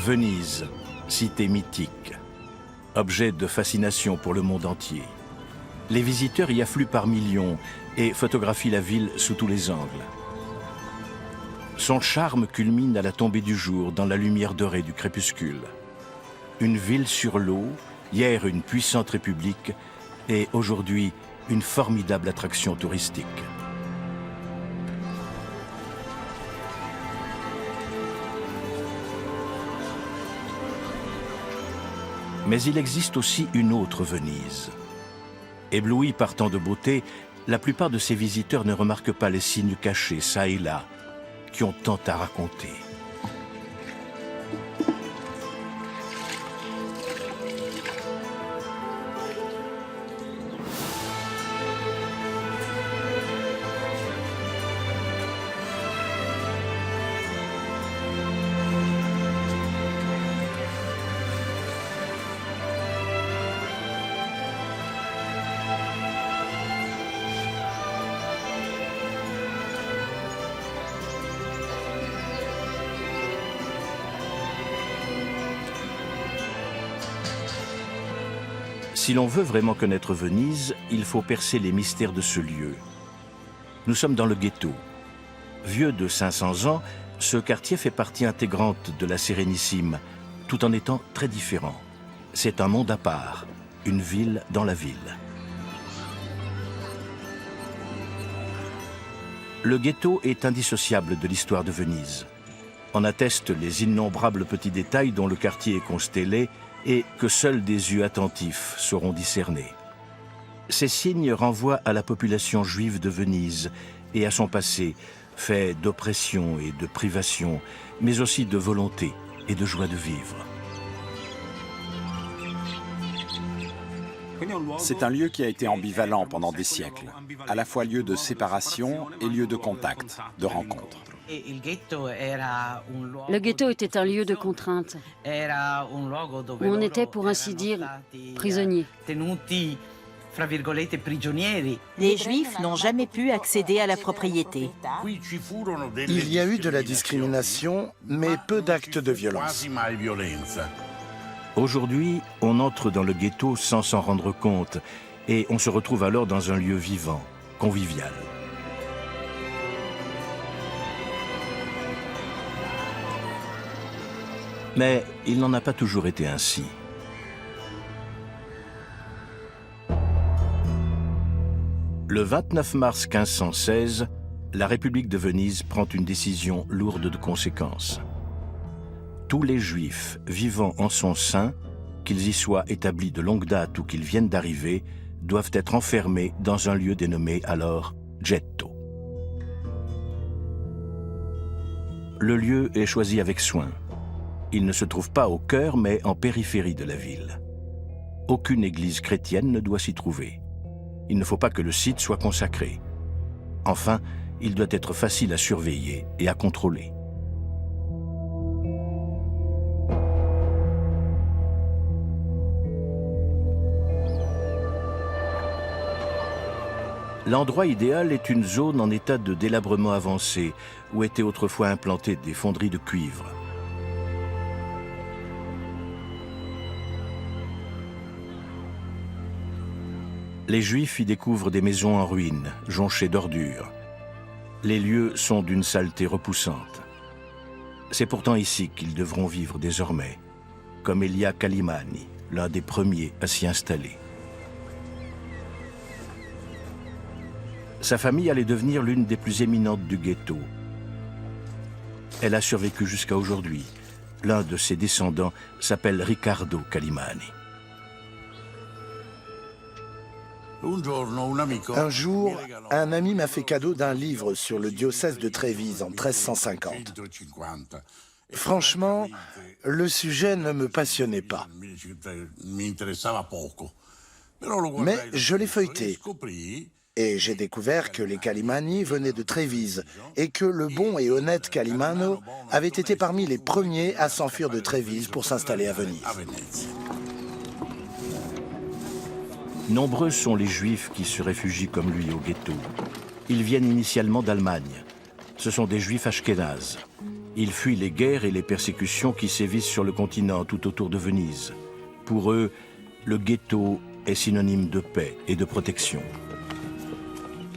Venise, cité mythique, objet de fascination pour le monde entier. Les visiteurs y affluent par millions et photographient la ville sous tous les angles. Son charme culmine à la tombée du jour dans la lumière dorée du crépuscule. Une ville sur l'eau, hier une puissante république, et aujourd'hui une formidable attraction touristique. Mais il existe aussi une autre Venise. Éblouis par tant de beauté, la plupart de ces visiteurs ne remarquent pas les signes cachés, çà et là, qui ont tant à raconter. Si l'on veut vraiment connaître Venise, il faut percer les mystères de ce lieu. Nous sommes dans le ghetto. Vieux de 500 ans, ce quartier fait partie intégrante de la Sérénissime, tout en étant très différent. C'est un monde à part, une ville dans la ville. Le ghetto est indissociable de l'histoire de Venise. En attestent les innombrables petits détails dont le quartier est constellé et que seuls des yeux attentifs sauront discerner. Ces signes renvoient à la population juive de Venise et à son passé, fait d'oppression et de privation, mais aussi de volonté et de joie de vivre. C'est un lieu qui a été ambivalent pendant des siècles, à la fois lieu de séparation et lieu de contact, de rencontre. Le ghetto était un lieu de contrainte, où on était, pour ainsi dire, prisonniers. Les Juifs n'ont jamais pu accéder à la propriété. Il y a eu de la discrimination, mais peu d'actes de violence. Aujourd'hui, on entre dans le ghetto sans s'en rendre compte et on se retrouve alors dans un lieu vivant, convivial. Mais il n'en a pas toujours été ainsi. Le 29 mars 1516, la République de Venise prend une décision lourde de conséquences. Tous les Juifs vivant en son sein, qu'ils y soient établis de longue date ou qu'ils viennent d'arriver, doivent être enfermés dans un lieu dénommé alors Ghetto. Le lieu est choisi avec soin. Il ne se trouve pas au cœur, mais en périphérie de la ville. Aucune église chrétienne ne doit s'y trouver. Il ne faut pas que le site soit consacré. Enfin, il doit être facile à surveiller et à contrôler. L'endroit idéal est une zone en état de délabrement avancé, où étaient autrefois implantées des fonderies de cuivre. Les Juifs y découvrent des maisons en ruine, jonchées d'ordures. Les lieux sont d'une saleté repoussante. C'est pourtant ici qu'ils devront vivre désormais, comme Elia Kalimani, l'un des premiers à s'y installer. Sa famille allait devenir l'une des plus éminentes du ghetto. Elle a survécu jusqu'à aujourd'hui. L'un de ses descendants s'appelle Riccardo Kalimani. Un jour, un ami m'a fait cadeau d'un livre sur le diocèse de Trévise en 1350. Franchement, le sujet ne me passionnait pas. Mais je l'ai feuilleté et j'ai découvert que les Kalimani venaient de Trévise et que le bon et honnête Kalimano avait été parmi les premiers à s'enfuir de Trévise pour s'installer à Venise. Nombreux sont les Juifs qui se réfugient comme lui au ghetto. Ils viennent initialement d'Allemagne. Ce sont des Juifs ashkénazes. Ils fuient les guerres et les persécutions qui sévissent sur le continent tout autour de Venise. Pour eux, le ghetto est synonyme de paix et de protection.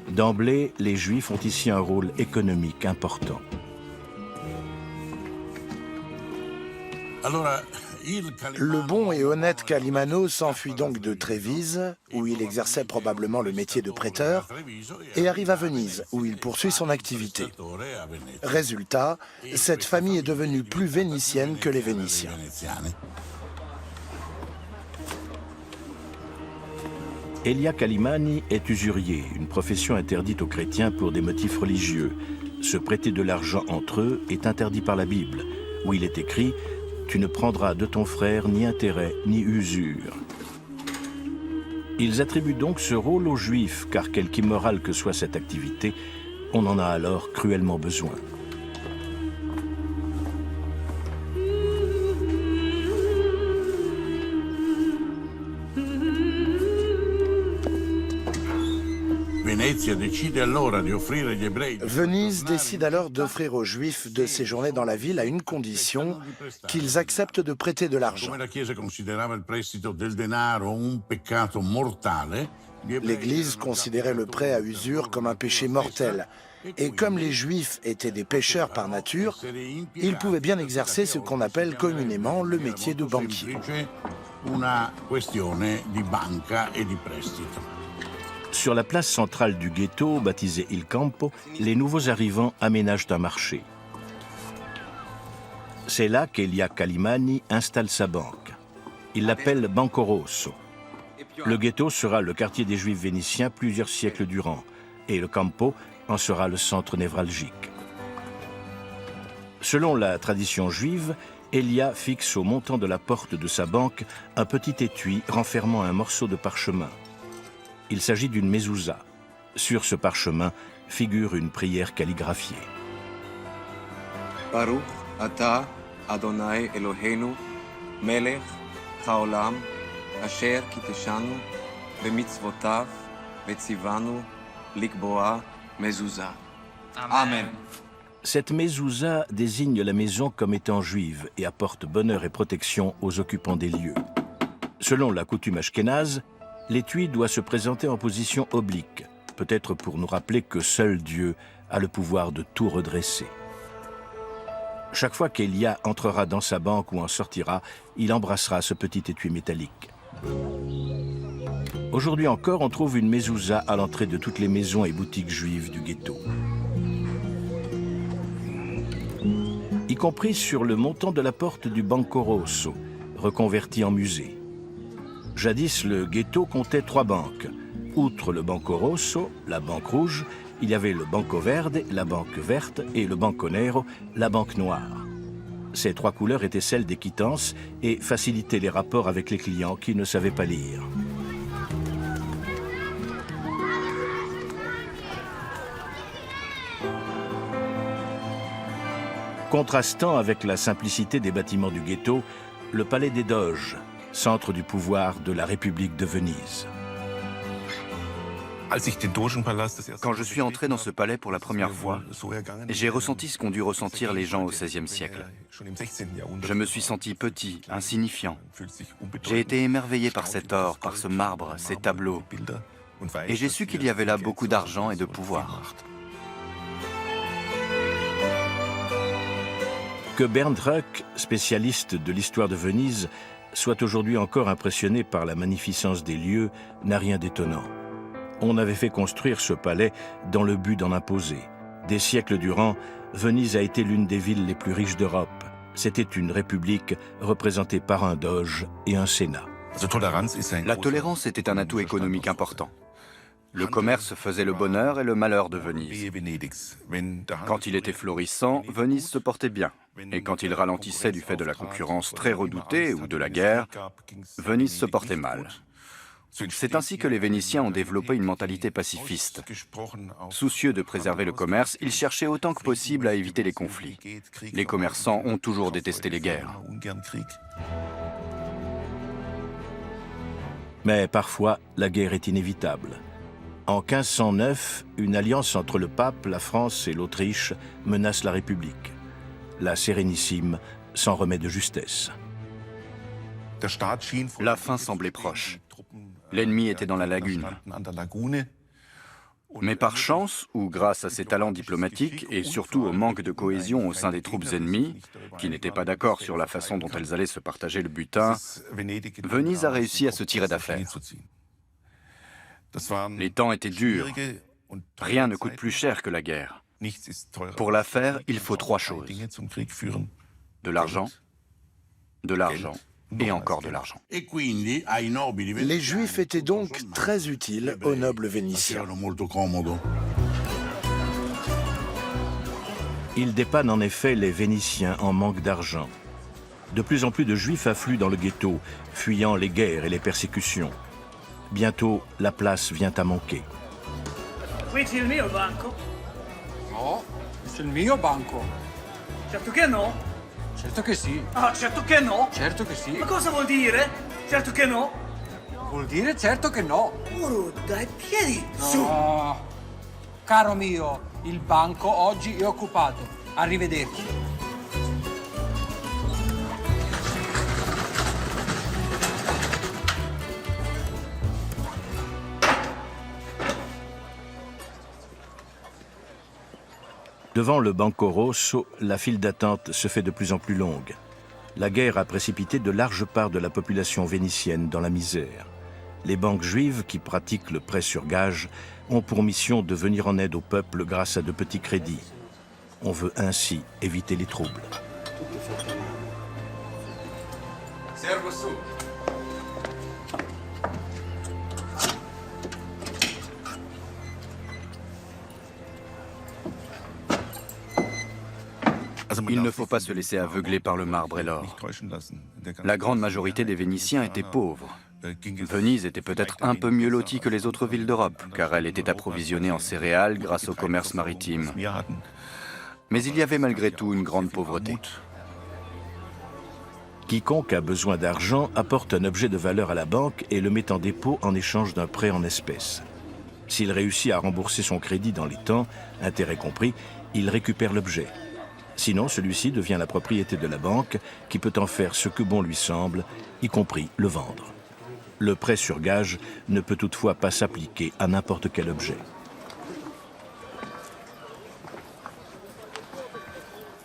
D'emblée, les Juifs ont ici un rôle économique important. Le bon et honnête Calimano s'enfuit donc de Trévise, où il exerçait probablement le métier de prêteur, et arrive à Venise, où il poursuit son activité. Résultat, cette famille est devenue plus vénitienne que les Vénitiens. Elia Calimani est usurier, une profession interdite aux chrétiens pour des motifs religieux. Se prêter de l'argent entre eux est interdit par la Bible, où il est écrit « Tu ne prendras de ton frère ni intérêt ni usure ». Ils attribuent donc ce rôle aux Juifs, car quelque immorale que soit cette activité, on en a alors cruellement besoin. Venise décide alors d'offrir aux Juifs de séjourner dans la ville à une condition, qu'ils acceptent de prêter de l'argent. L'Église considérait le prêt à usure comme un péché mortel. Et comme les Juifs étaient des pêcheurs par nature, ils pouvaient bien exercer ce qu'on appelle communément le métier de banquier. Sur la place centrale du ghetto, baptisée Il Campo, les nouveaux arrivants aménagent un marché. C'est là qu'Elia Calimani installe sa banque. Il l'appelle Banco Rosso. Le ghetto sera le quartier des Juifs vénitiens plusieurs siècles durant, et le Campo en sera le centre névralgique. Selon la tradition juive, Elia fixe au montant de la porte de sa banque un petit étui renfermant un morceau de parchemin. Il s'agit d'une mezouza. Sur ce parchemin figure une prière calligraphiée. Baruch ata Adonai Eloheinu melech haolam asher kiteshanu bemitzvotav vetzivanu likboa mezouza. Amen. Cette mezouza désigne la maison comme étant juive et apporte bonheur et protection aux occupants des lieux. Selon la coutume ashkénaze, l'étui doit se présenter en position oblique, peut-être pour nous rappeler que seul Dieu a le pouvoir de tout redresser. Chaque fois qu'Elia entrera dans sa banque ou en sortira, il embrassera ce petit étui métallique. Aujourd'hui encore, on trouve une mezouza à l'entrée de toutes les maisons et boutiques juives du ghetto. Y compris sur le montant de la porte du Banco Rosso, reconverti en musée. Jadis, le ghetto comptait 3 banques. Outre le Banco Rosso, la banque rouge, il y avait le Banco Verde, la banque verte, et le Banco Nero, la banque noire. Ces 3 couleurs étaient celles des quittances et facilitaient les rapports avec les clients qui ne savaient pas lire. Contrastant avec la simplicité des bâtiments du ghetto, le palais des Doges, centre du pouvoir de la République de Venise. Quand je suis entré dans ce palais pour la première fois, j'ai ressenti ce qu'ont dû ressentir les gens au XVIe siècle. Je me suis senti petit, insignifiant. J'ai été émerveillé par cet or, par ce marbre, ces tableaux. Et j'ai su qu'il y avait là beaucoup d'argent et de pouvoir. Que Bernd Ruck, spécialiste de l'histoire de Venise, soit aujourd'hui encore impressionné par la magnificence des lieux n'a rien d'étonnant. On avait fait construire ce palais dans le but d'en imposer. Des siècles durant, Venise a été l'une des villes les plus riches d'Europe. C'était une république représentée par un doge et un sénat. La tolérance était un atout économique important. Le commerce faisait le bonheur et le malheur de Venise. Quand il était florissant, Venise se portait bien. Et quand il ralentissait du fait de la concurrence très redoutée ou de la guerre, Venise se portait mal. C'est ainsi que les Vénitiens ont développé une mentalité pacifiste. Soucieux de préserver le commerce, ils cherchaient autant que possible à éviter les conflits. Les commerçants ont toujours détesté les guerres. Mais parfois, la guerre est inévitable. En 1509, une alliance entre le pape, la France et l'Autriche menace la République. la Sérénissime, s'en remet de justesse. La fin semblait proche. L'ennemi était dans la lagune. Mais par chance, ou grâce à ses talents diplomatiques et surtout au manque de cohésion au sein des troupes ennemies, qui n'étaient pas d'accord sur la façon dont elles allaient se partager le butin, Venise a réussi à se tirer d'affaire. Les temps étaient durs. Rien ne coûte plus cher que la guerre. Pour la faire, il faut 3 choses. De l'argent, et encore de l'argent. Les Juifs étaient donc très utiles aux nobles vénitiens. Ils dépannent en effet les Vénitiens en manque d'argent. De plus en plus de Juifs affluent dans le ghetto, fuyant les guerres et les persécutions. Bientôt, la place vient à manquer. Qui c'è il mio banco? No, questo è il mio banco. Certo che no. Certo che sì. Ah, certo che no. Certo che sì. Ma cosa vuol dire? Certo che no. Vuol dire certo che no. Guru, dai piedi, su. No. Caro mio, il banco oggi è occupato. Arrivederci. Devant le Banco Rosso, la file d'attente se fait de plus en plus longue. La guerre a précipité de larges parts de la population vénitienne dans la misère. Les banques juives qui pratiquent le prêt sur gage ont pour mission de venir en aide au peuple grâce à de petits crédits. On veut ainsi éviter les troubles. Servo su. Il ne faut pas se laisser aveugler par le marbre et l'or. La grande majorité des Vénitiens étaient pauvres. Venise était peut-être un peu mieux lotie que les autres villes d'Europe, car elle était approvisionnée en céréales grâce au commerce maritime. Mais il y avait malgré tout une grande pauvreté. Quiconque a besoin d'argent apporte un objet de valeur à la banque et le met en dépôt en échange d'un prêt en espèces. S'il réussit à rembourser son crédit dans les temps, intérêt compris, il récupère l'objet. Sinon, celui-ci devient la propriété de la banque, qui peut en faire ce que bon lui semble, y compris le vendre. Le prêt sur gage ne peut toutefois pas s'appliquer à n'importe quel objet.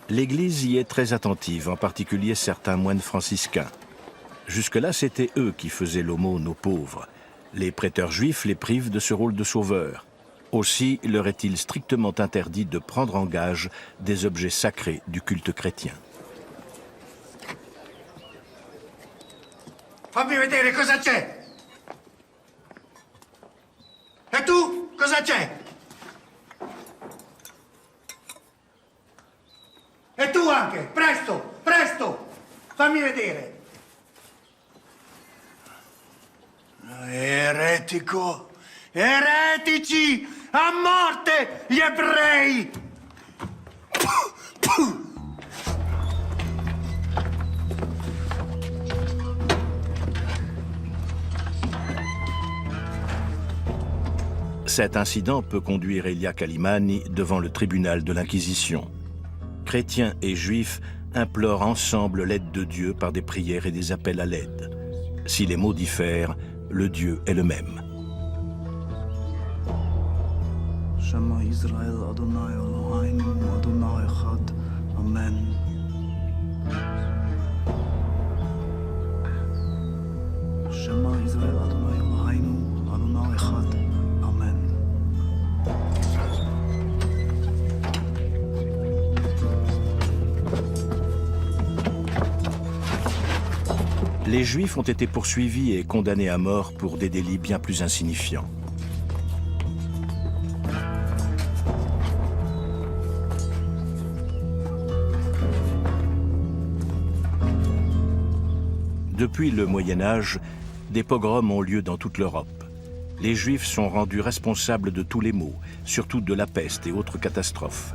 L'Église y est très attentive, en particulier certains moines franciscains. Jusque-là, c'était eux qui faisaient l'aumône aux pauvres. Les prêteurs juifs les privent de ce rôle de sauveur. Aussi leur est-il strictement interdit de prendre en gage des objets sacrés du culte chrétien. Fammi vedere cosa c'è. E tu, cosa c'è? E tu anche, presto, presto. Fammi vedere. Eretico. Eretici! A morte gli ebrei! Cet incident peut conduire Elia Calimani devant le tribunal de l'Inquisition. Chrétiens et juifs implorent ensemble l'aide de Dieu par des prières et des appels à l'aide. Si les mots diffèrent, le Dieu est le même. Shema Israël Adonai Eloheinu Adonai Echad. Amen. Shema Israël Adonai Eloheinu Adonai Echad. Amen. Les Juifs ont été poursuivis et condamnés à mort pour des délits bien plus insignifiants. Depuis le Moyen Âge, des pogroms ont lieu dans toute l'Europe. Les Juifs sont rendus responsables de tous les maux, surtout de la peste et autres catastrophes.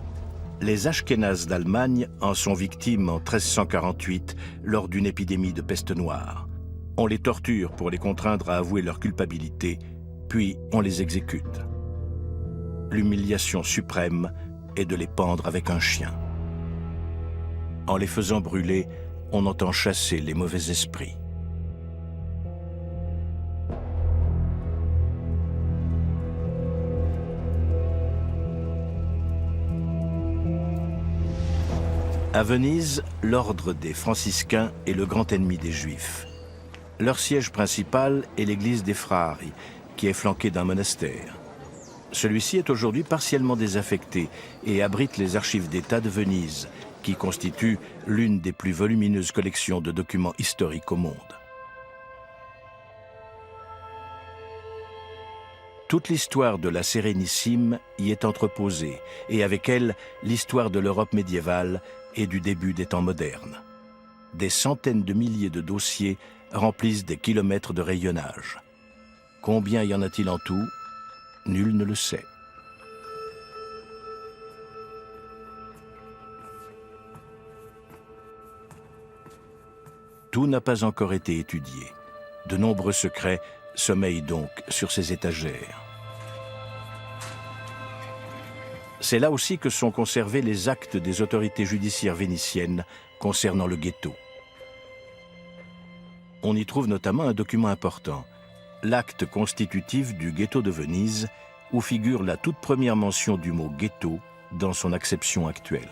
Les Ashkénazes d'Allemagne en sont victimes en 1348 lors d'une épidémie de peste noire. On les torture pour les contraindre à avouer leur culpabilité, puis on les exécute. L'humiliation suprême est de les pendre avec un chien. En les faisant brûler, on entend chasser les mauvais esprits. À Venise, l'ordre des franciscains est le grand ennemi des Juifs. Leur siège principal est l'église des Frari, qui est flanquée d'un monastère. Celui-ci est aujourd'hui partiellement désaffecté et abrite les archives d'État de Venise, qui constituent l'une des plus volumineuses collections de documents historiques au monde. Toute l'histoire de la Sérénissime y est entreposée, et avec elle, l'histoire de l'Europe médiévale et du début des temps modernes. Des centaines de milliers de dossiers remplissent des kilomètres de rayonnage. Combien y en a-t-il en tout? Nul ne le sait. Tout n'a pas encore été étudié. De nombreux secrets sommeillent donc sur ces étagères. C'est là aussi que sont conservés les actes des autorités judiciaires vénitiennes concernant le ghetto. On y trouve notamment un document important, l'acte constitutif du ghetto de Venise, où figure la toute première mention du mot ghetto dans son acception actuelle.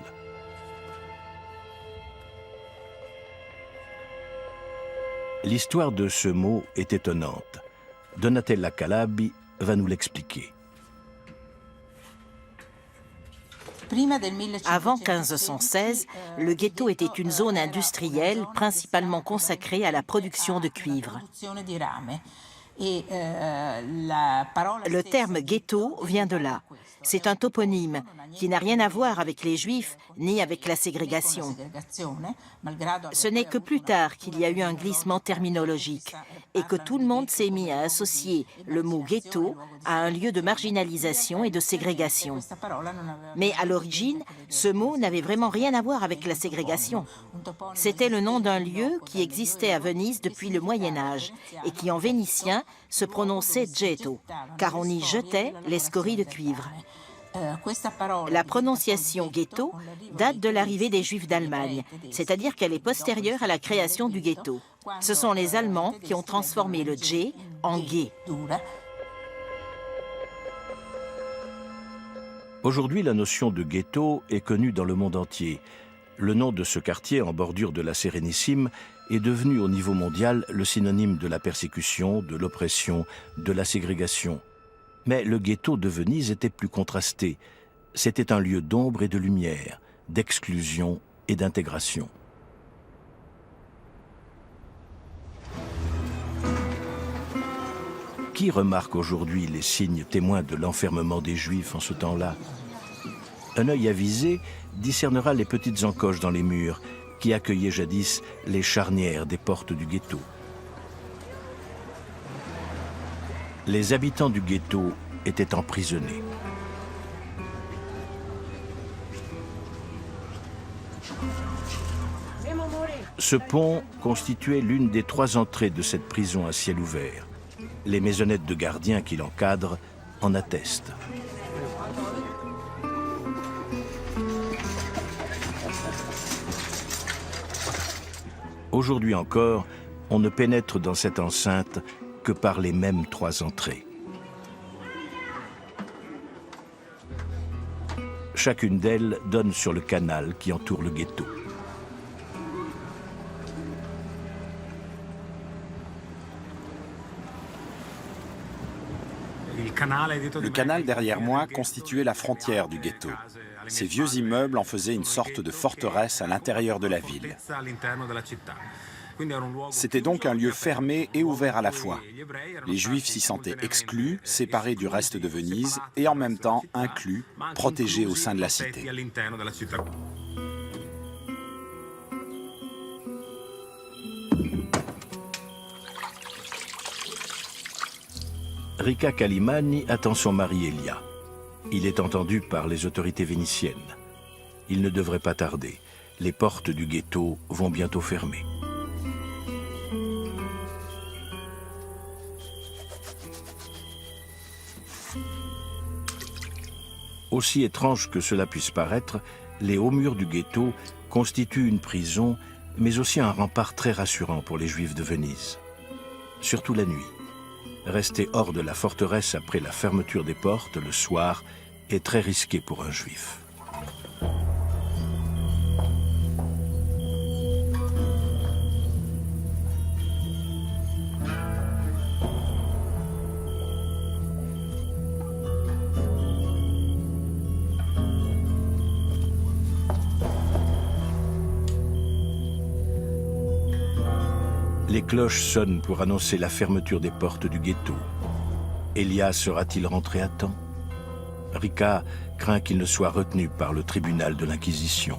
L'histoire de ce mot est étonnante. Donatella Calabi va nous l'expliquer. Avant 1516, le ghetto était une zone industrielle principalement consacrée à la production de cuivre. Le terme ghetto vient de là. C'est un toponyme qui n'a rien à voir avec les Juifs ni avec la ségrégation. Ce n'est que plus tard qu'il y a eu un glissement terminologique et que tout le monde s'est mis à associer le mot ghetto à un lieu de marginalisation et de ségrégation. Mais à l'origine, ce mot n'avait vraiment rien à voir avec la ségrégation. C'était le nom d'un lieu qui existait à Venise depuis le Moyen-Âge et qui en vénitien se prononçait ghetto, car on y jetait les scories de cuivre. La prononciation ghetto date de l'arrivée des Juifs d'Allemagne, c'est-à-dire qu'elle est postérieure à la création du ghetto. Ce sont les Allemands qui ont transformé le G en G. Aujourd'hui, la notion de ghetto est connue dans le monde entier. Le nom de ce quartier en bordure de la Sérénissime est devenu au niveau mondial le synonyme de la persécution, de l'oppression, de la ségrégation. Mais le ghetto de Venise était plus contrasté. C'était un lieu d'ombre et de lumière, d'exclusion et d'intégration. Qui remarque aujourd'hui les signes témoins de l'enfermement des Juifs en ce temps-là? Un œil avisé discernera les petites encoches dans les murs qui accueillaient jadis les charnières des portes du ghetto. Les habitants du ghetto étaient emprisonnés. Ce pont constituait l'une des 3 entrées de cette prison à ciel ouvert. Les maisonnettes de gardiens qui l'encadrent en attestent. Aujourd'hui encore, on ne pénètre dans cette enceinte que par les mêmes 3 entrées. Chacune d'elles donne sur le canal qui entoure le ghetto. Le canal derrière moi constituait la frontière du ghetto. Ces vieux immeubles en faisaient une sorte de forteresse à l'intérieur de la ville. C'était donc un lieu fermé et ouvert à la fois. Les Juifs s'y sentaient exclus, séparés du reste de Venise et en même temps inclus, protégés au sein de la cité. Ricca Calimani attend son mari Elia. Il est entendu par les autorités vénitiennes. Il ne devrait pas tarder. Les portes du ghetto vont bientôt fermer. Aussi étrange que cela puisse paraître, les hauts murs du ghetto constituent une prison, mais aussi un rempart très rassurant pour les Juifs de Venise. Surtout la nuit. Rester hors de la forteresse après la fermeture des portes le soir est très risqué pour un Juif. Les cloches sonnent pour annoncer la fermeture des portes du ghetto. Elias sera-t-il rentré à temps? Rika craint qu'il ne soit retenu par le tribunal de l'Inquisition.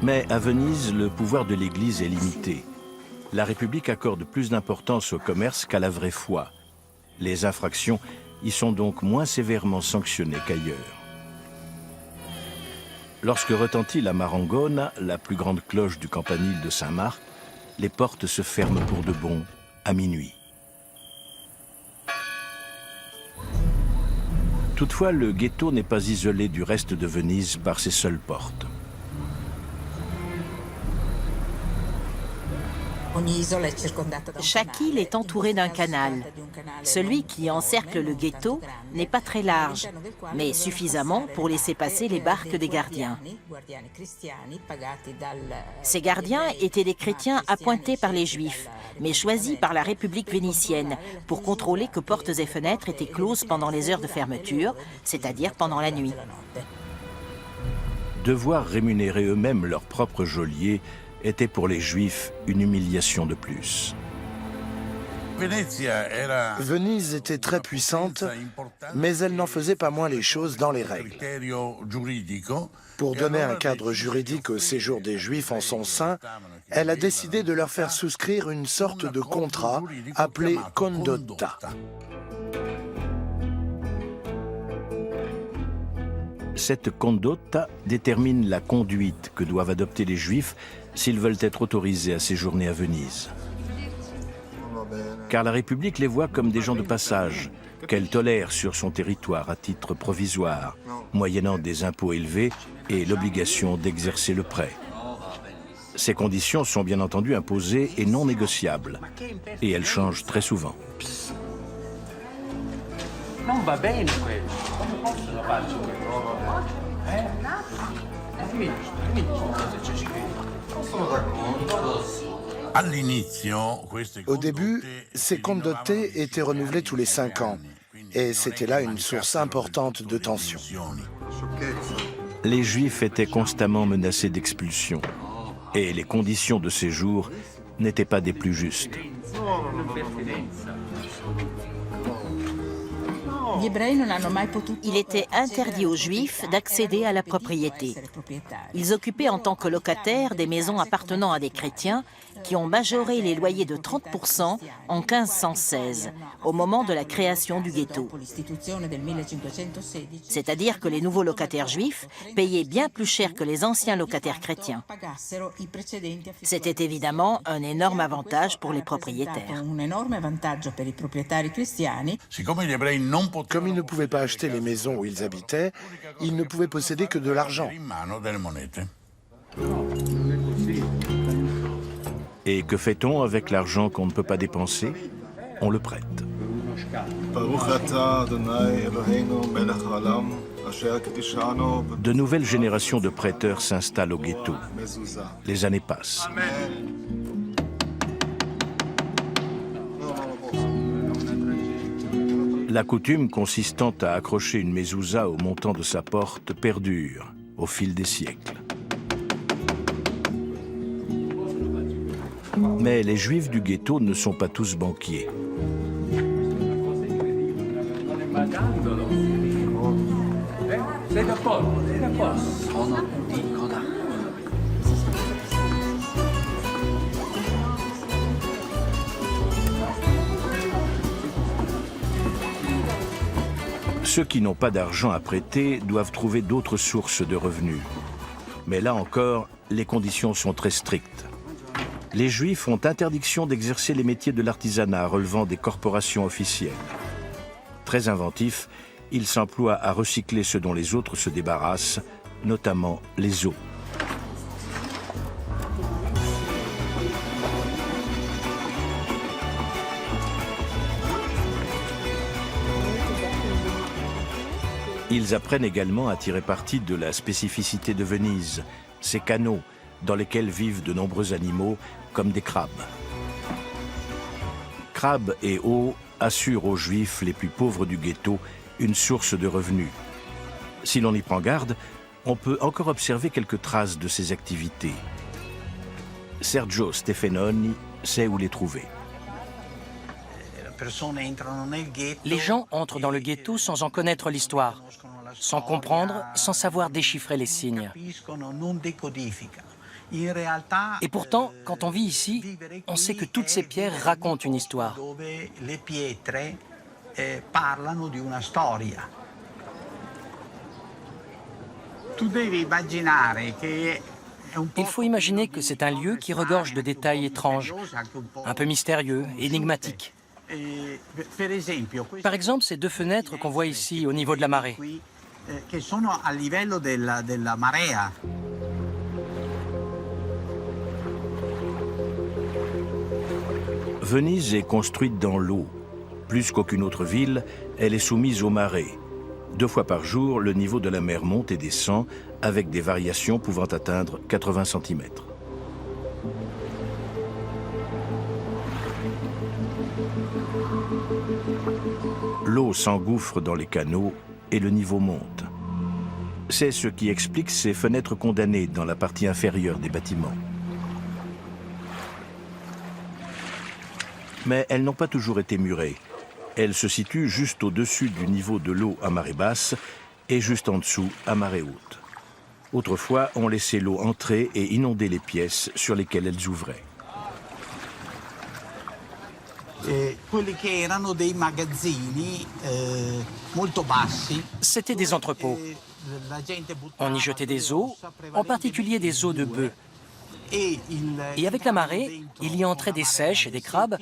Mais à Venise, le pouvoir de l'Église est limité. La République accorde plus d'importance au commerce qu'à la vraie foi. Les infractions y sont donc moins sévèrement sanctionnées qu'ailleurs. Lorsque retentit la marangona, la plus grande cloche du campanile de Saint-Marc, les portes se ferment pour de bon à minuit. Toutefois, le ghetto n'est pas isolé du reste de Venise par ses seules portes. Chaque île est entourée d'un canal. Celui qui encercle le ghetto n'est pas très large, mais suffisamment pour laisser passer les barques des gardiens. Ces gardiens étaient des chrétiens appointés par les Juifs, mais choisis par la République vénitienne pour contrôler que portes et fenêtres étaient closes pendant les heures de fermeture, c'est-à-dire pendant la nuit. Devoir rémunérer eux-mêmes leurs propres geôliers était pour les Juifs une humiliation de plus. Venise était très puissante, mais elle n'en faisait pas moins les choses dans les règles. Pour donner un cadre juridique au séjour des Juifs en son sein, elle a décidé de leur faire souscrire une sorte de contrat appelé condotta. Cette condotta détermine la conduite que doivent adopter les Juifs s'ils veulent être autorisés à séjourner à Venise. Car la République les voit comme des gens de passage, qu'elle tolère sur son territoire à titre provisoire, moyennant des impôts élevés et l'obligation d'exercer le prêt. Ces conditions sont bien entendu imposées et non négociables, et elles changent très souvent. Non va bene quello. Come posso la faccio Au début, ces condotte étaient renouvelés tous les 5 ans, et c'était là une source importante de tension. Les Juifs étaient constamment menacés d'expulsion, et les conditions de séjour n'étaient pas des plus justes. Il était interdit aux Juifs d'accéder à la propriété. Ils occupaient en tant que locataires des maisons appartenant à des chrétiens qui ont majoré les loyers de 30% en 1516, au moment de la création du ghetto. C'est-à-dire que les nouveaux locataires juifs payaient bien plus cher que les anciens locataires chrétiens. C'était évidemment un énorme avantage pour les propriétaires. Comme ils ne pouvaient pas acheter les maisons où ils habitaient, ils ne pouvaient posséder que de l'argent. Et que fait-on avec l'argent qu'on ne peut pas dépenser? On le prête. De nouvelles générations de prêteurs s'installent au ghetto. Les années passent. La coutume consistant à accrocher une mezouza au montant de sa porte perdure au fil des siècles. Mais les Juifs du ghetto ne sont pas tous banquiers. Ceux qui n'ont pas d'argent à prêter doivent trouver d'autres sources de revenus. Mais là encore, les conditions sont très strictes. Les Juifs ont interdiction d'exercer les métiers de l'artisanat relevant des corporations officielles. Très inventifs, ils s'emploient à recycler ce dont les autres se débarrassent, notamment les os. Ils apprennent également à tirer parti de la spécificité de Venise, ces canaux dans lesquels vivent de nombreux animaux, comme des crabes. Crabes et eaux assurent aux Juifs les plus pauvres du ghetto une source de revenus. Si l'on y prend garde, on peut encore observer quelques traces de ces activités. Sergio Stefanoni sait où les trouver. Les gens entrent dans le ghetto sans en connaître l'histoire, sans comprendre, sans savoir déchiffrer les signes. Et pourtant, quand on vit ici, on sait que toutes ces pierres racontent une histoire. Il faut imaginer que c'est un lieu qui regorge de détails étranges, un peu mystérieux, énigmatiques. Par exemple, ces deux fenêtres qu'on voit ici au niveau de la marée. Venise est construite dans l'eau. Plus qu'aucune autre ville, elle est soumise aux marées. 2 fois par jour, le niveau de la mer monte et descend, avec des variations pouvant atteindre 80 cm. L'eau s'engouffre dans les canaux et le niveau monte. C'est ce qui explique ces fenêtres condamnées dans la partie inférieure des bâtiments. Mais elles n'ont pas toujours été murées. Elles se situent juste au-dessus du niveau de l'eau à marée basse et juste en dessous à marée haute. Autrefois, on laissait l'eau entrer et inonder les pièces sur lesquelles elles ouvraient. C'était des entrepôts. On y jetait des os, en particulier des os de bœuf. Et avec la marée, il y entrait des seiches et des crabes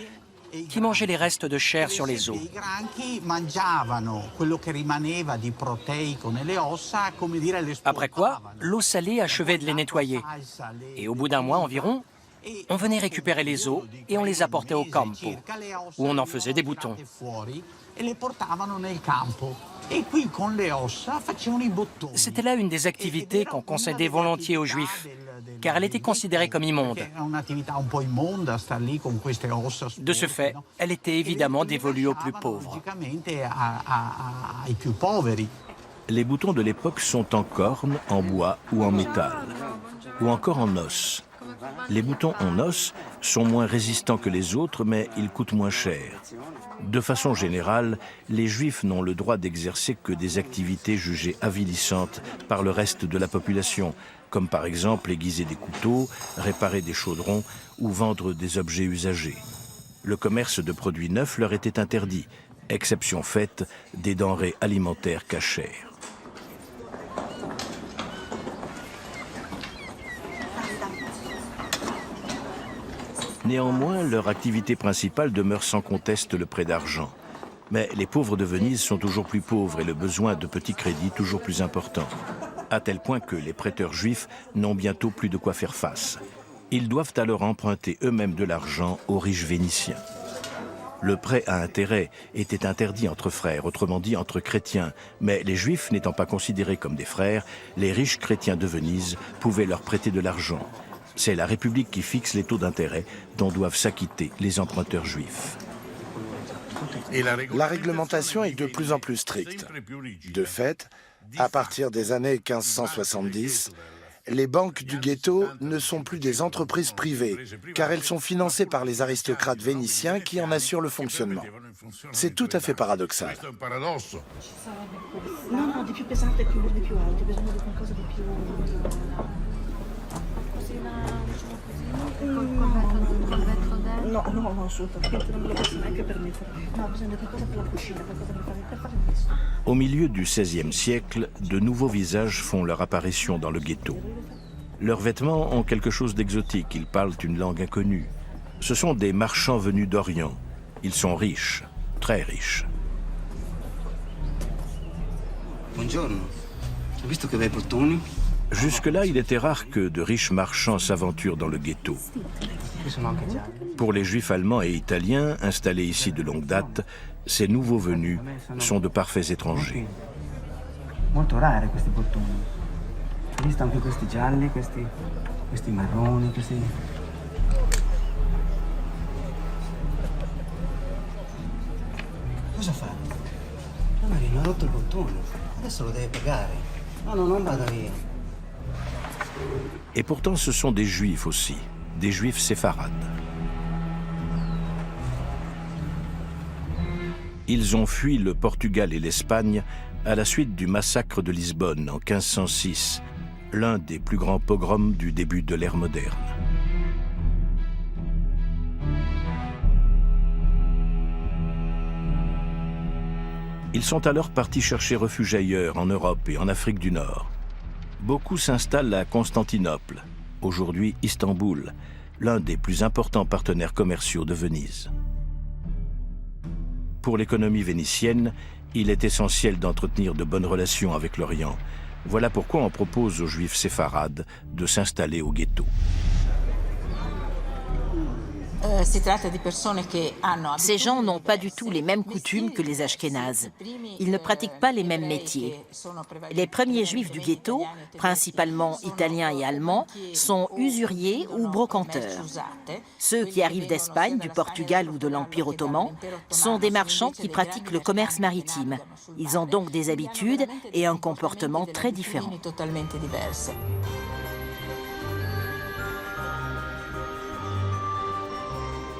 qui mangeaient les restes de chair sur les os. Après quoi, l'eau salée achevait de les nettoyer. Et au bout d'un mois environ, on venait récupérer les os et on les apportait au campo, où on en faisait des boutons. C'était là une des activités qu'on concédait volontiers aux Juifs, car elle était considérée comme immonde. De ce fait, elle était évidemment dévolue aux plus pauvres. Les boutons de l'époque sont en corne, en bois ou en métal, ou encore en os. Les boutons en os sont moins résistants que les autres, mais ils coûtent moins cher. De façon générale, les Juifs n'ont le droit d'exercer que des activités jugées avilissantes par le reste de la population, comme par exemple aiguiser des couteaux, réparer des chaudrons ou vendre des objets usagés. Le commerce de produits neufs leur était interdit, exception faite des denrées alimentaires cachères. Néanmoins, leur activité principale demeure sans conteste le prêt d'argent. Mais les pauvres de Venise sont toujours plus pauvres et le besoin de petits crédits toujours plus important. À tel point que les prêteurs juifs n'ont bientôt plus de quoi faire face. Ils doivent alors emprunter eux-mêmes de l'argent aux riches Vénitiens. Le prêt à intérêt était interdit entre frères, autrement dit entre chrétiens, mais les Juifs n'étant pas considérés comme des frères, les riches chrétiens de Venise pouvaient leur prêter de l'argent. C'est la République qui fixe les taux d'intérêt dont doivent s'acquitter les emprunteurs juifs. La réglementation est de plus en plus stricte. De fait, à partir des années 1570, les banques du ghetto ne sont plus des entreprises privées, car elles sont financées par les aristocrates vénitiens qui en assurent le fonctionnement. C'est tout à fait paradoxal. No, assolutamente, non me lo posso neanche permettere. No, bisogna qualcosa per la cucina, qualcosa per fare questo. Au milieu du XVIe siècle, de nouveaux visages font leur apparition dans le ghetto. Leurs vêtements ont quelque chose d'exotique, ils parlent une langue inconnue. Ce sont des marchands venus d'Orient. Ils sont riches, très riches. Buongiorno. Ho visto che bei bottoni. Jusque-là, il était rare que de riches marchands s'aventurent dans le ghetto. Pour les juifs allemands et italiens installés ici de longue date, ces nouveaux venus sont de parfaits étrangers. Molto rare questi bottoni. Ho visto anche questi gialli, questi marroni, questi. Cosa fa? La Marina ha rotto il bottone. Adesso lo deve pagare. No, non vada via. Et pourtant, ce sont des juifs aussi, des juifs séfarades. Ils ont fui le Portugal et l'Espagne à la suite du massacre de Lisbonne en 1506, l'un des plus grands pogroms du début de l'ère moderne. Ils sont alors partis chercher refuge ailleurs, en Europe et en Afrique du Nord. Beaucoup s'installent à Constantinople, aujourd'hui Istanbul, l'un des plus importants partenaires commerciaux de Venise. Pour l'économie vénitienne, il est essentiel d'entretenir de bonnes relations avec l'Orient. Voilà pourquoi on propose aux Juifs séfarades de s'installer au ghetto. Ces gens n'ont pas du tout les mêmes coutumes que les Ashkénazes. Ils ne pratiquent pas les mêmes métiers. Les premiers juifs du ghetto, principalement italiens et allemands, sont usuriers ou brocanteurs. Ceux qui arrivent d'Espagne, du Portugal ou de l'Empire ottoman sont des marchands qui pratiquent le commerce maritime. Ils ont donc des habitudes et un comportement très différents.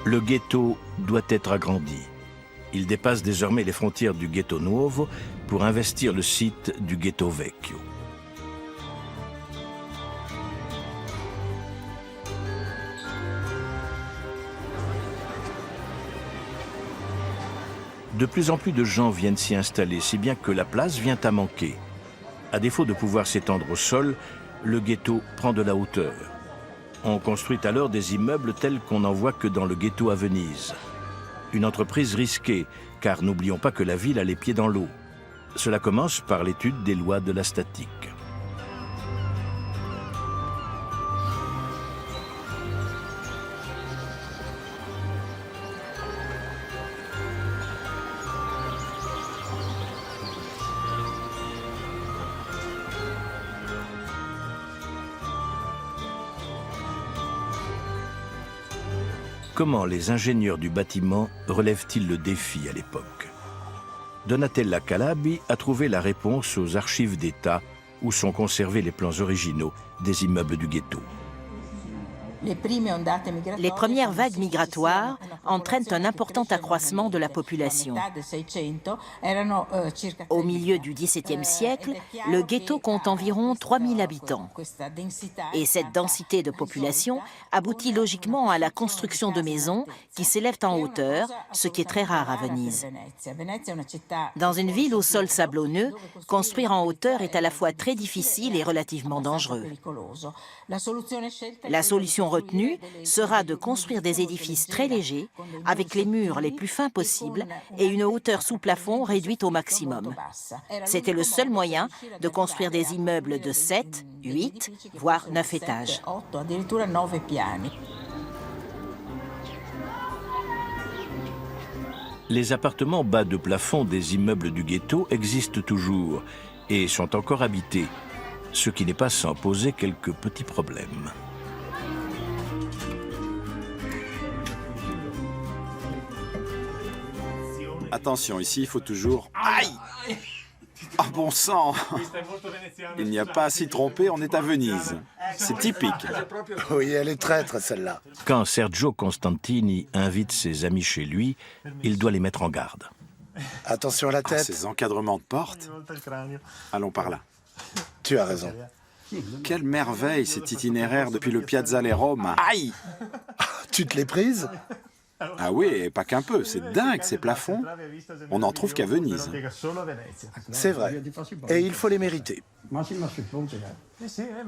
Le ghetto doit être agrandi. Il dépasse désormais les frontières du ghetto Nuovo pour investir le site du ghetto Vecchio. De plus en plus de gens viennent s'y installer, si bien que la place vient à manquer. À défaut de pouvoir s'étendre au sol, le ghetto prend de la hauteur. On construit alors des immeubles tels qu'on n'en voit que dans le ghetto à Venise. Une entreprise risquée, car n'oublions pas que la ville a les pieds dans l'eau. Cela commence par l'étude des lois de la statique. Comment les ingénieurs du bâtiment relèvent-ils le défi à l'époque? Donatella Calabi a trouvé la réponse aux archives d'État où sont conservés les plans originaux des immeubles du ghetto. Les premières vagues migratoires entraînent un important accroissement de la population. Au milieu du XVIIe siècle, le ghetto compte environ 3000 habitants. Et cette densité de population aboutit logiquement à la construction de maisons qui s'élèvent en hauteur, ce qui est très rare à Venise. Dans une ville au sol sablonneux, construire en hauteur est à la fois très difficile et relativement dangereux. La solution retenue sera de construire des édifices très légers, avec les murs les plus fins possibles et une hauteur sous plafond réduite au maximum. C'était le seul moyen de construire des immeubles de 7, 8, voire 9 étages. Les appartements bas de plafond des immeubles du ghetto existent toujours et sont encore habités, ce qui n'est pas sans poser quelques petits problèmes. Attention, ici, il faut toujours... Aïe! Ah bon sang! Il n'y a pas à s'y tromper, on est à Venise. C'est typique. Oui, elle est traître, celle-là. Quand Sergio Constantini invite ses amis chez lui, il doit les mettre en garde. Attention à la tête. Ces encadrements de porte. Allons par là. Tu as raison. Quelle merveille cet itinéraire depuis le Piazzale Rome. Aïe! Tu te l'es prise? Ah oui, et pas qu'un peu, c'est dingue ces plafonds. On n'en trouve qu'à Venise. C'est vrai. Et il faut les mériter.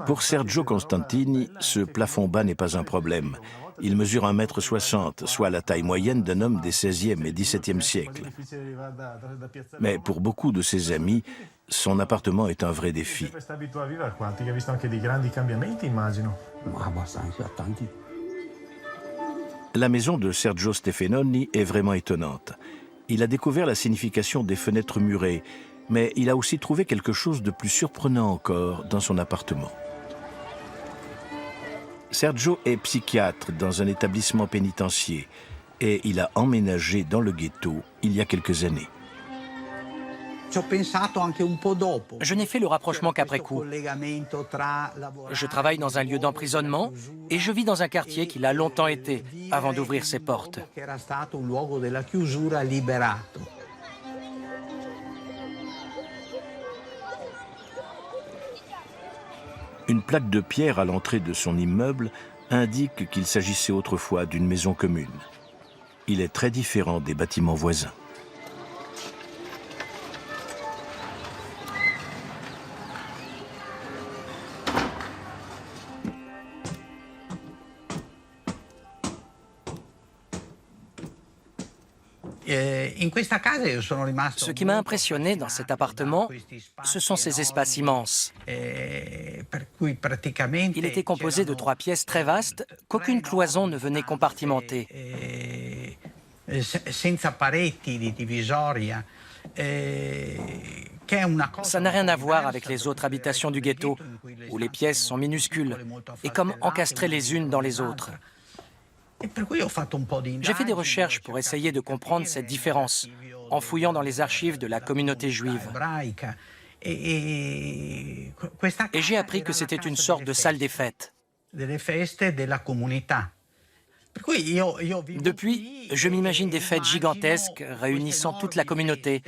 Pour Sergio Costantini, ce plafond bas n'est pas un problème. Il mesure 1,60 m, soit la taille moyenne d'un homme des XVIe et XVIIe siècles. Mais pour beaucoup de ses amis, son appartement est un vrai défi. La maison de Sergio Stefanoni est vraiment étonnante. Il a découvert la signification des fenêtres murées, mais il a aussi trouvé quelque chose de plus surprenant encore dans son appartement. Sergio est psychiatre dans un établissement pénitentiaire et il a emménagé dans le ghetto il y a quelques années. Je n'ai fait le rapprochement qu'après coup. Je travaille dans un lieu d'emprisonnement et je vis dans un quartier qui l'a longtemps été avant d'ouvrir ses portes. Une plaque de pierre à l'entrée de son immeuble indique qu'il s'agissait autrefois d'une maison commune. Il est très différent des bâtiments voisins. Ce qui m'a impressionné dans cet appartement, ce sont ces espaces immenses. Il était composé de 3 pièces très vastes qu'aucune cloison ne venait compartimenter. Ça n'a rien à voir avec les autres habitations du ghetto, où les pièces sont minuscules et comme encastrées les unes dans les autres. J'ai fait des recherches pour essayer de comprendre cette différence, en fouillant dans les archives de la communauté juive. Et j'ai appris que c'était une sorte de salle des fêtes. Depuis, je m'imagine des fêtes gigantesques réunissant toute la communauté,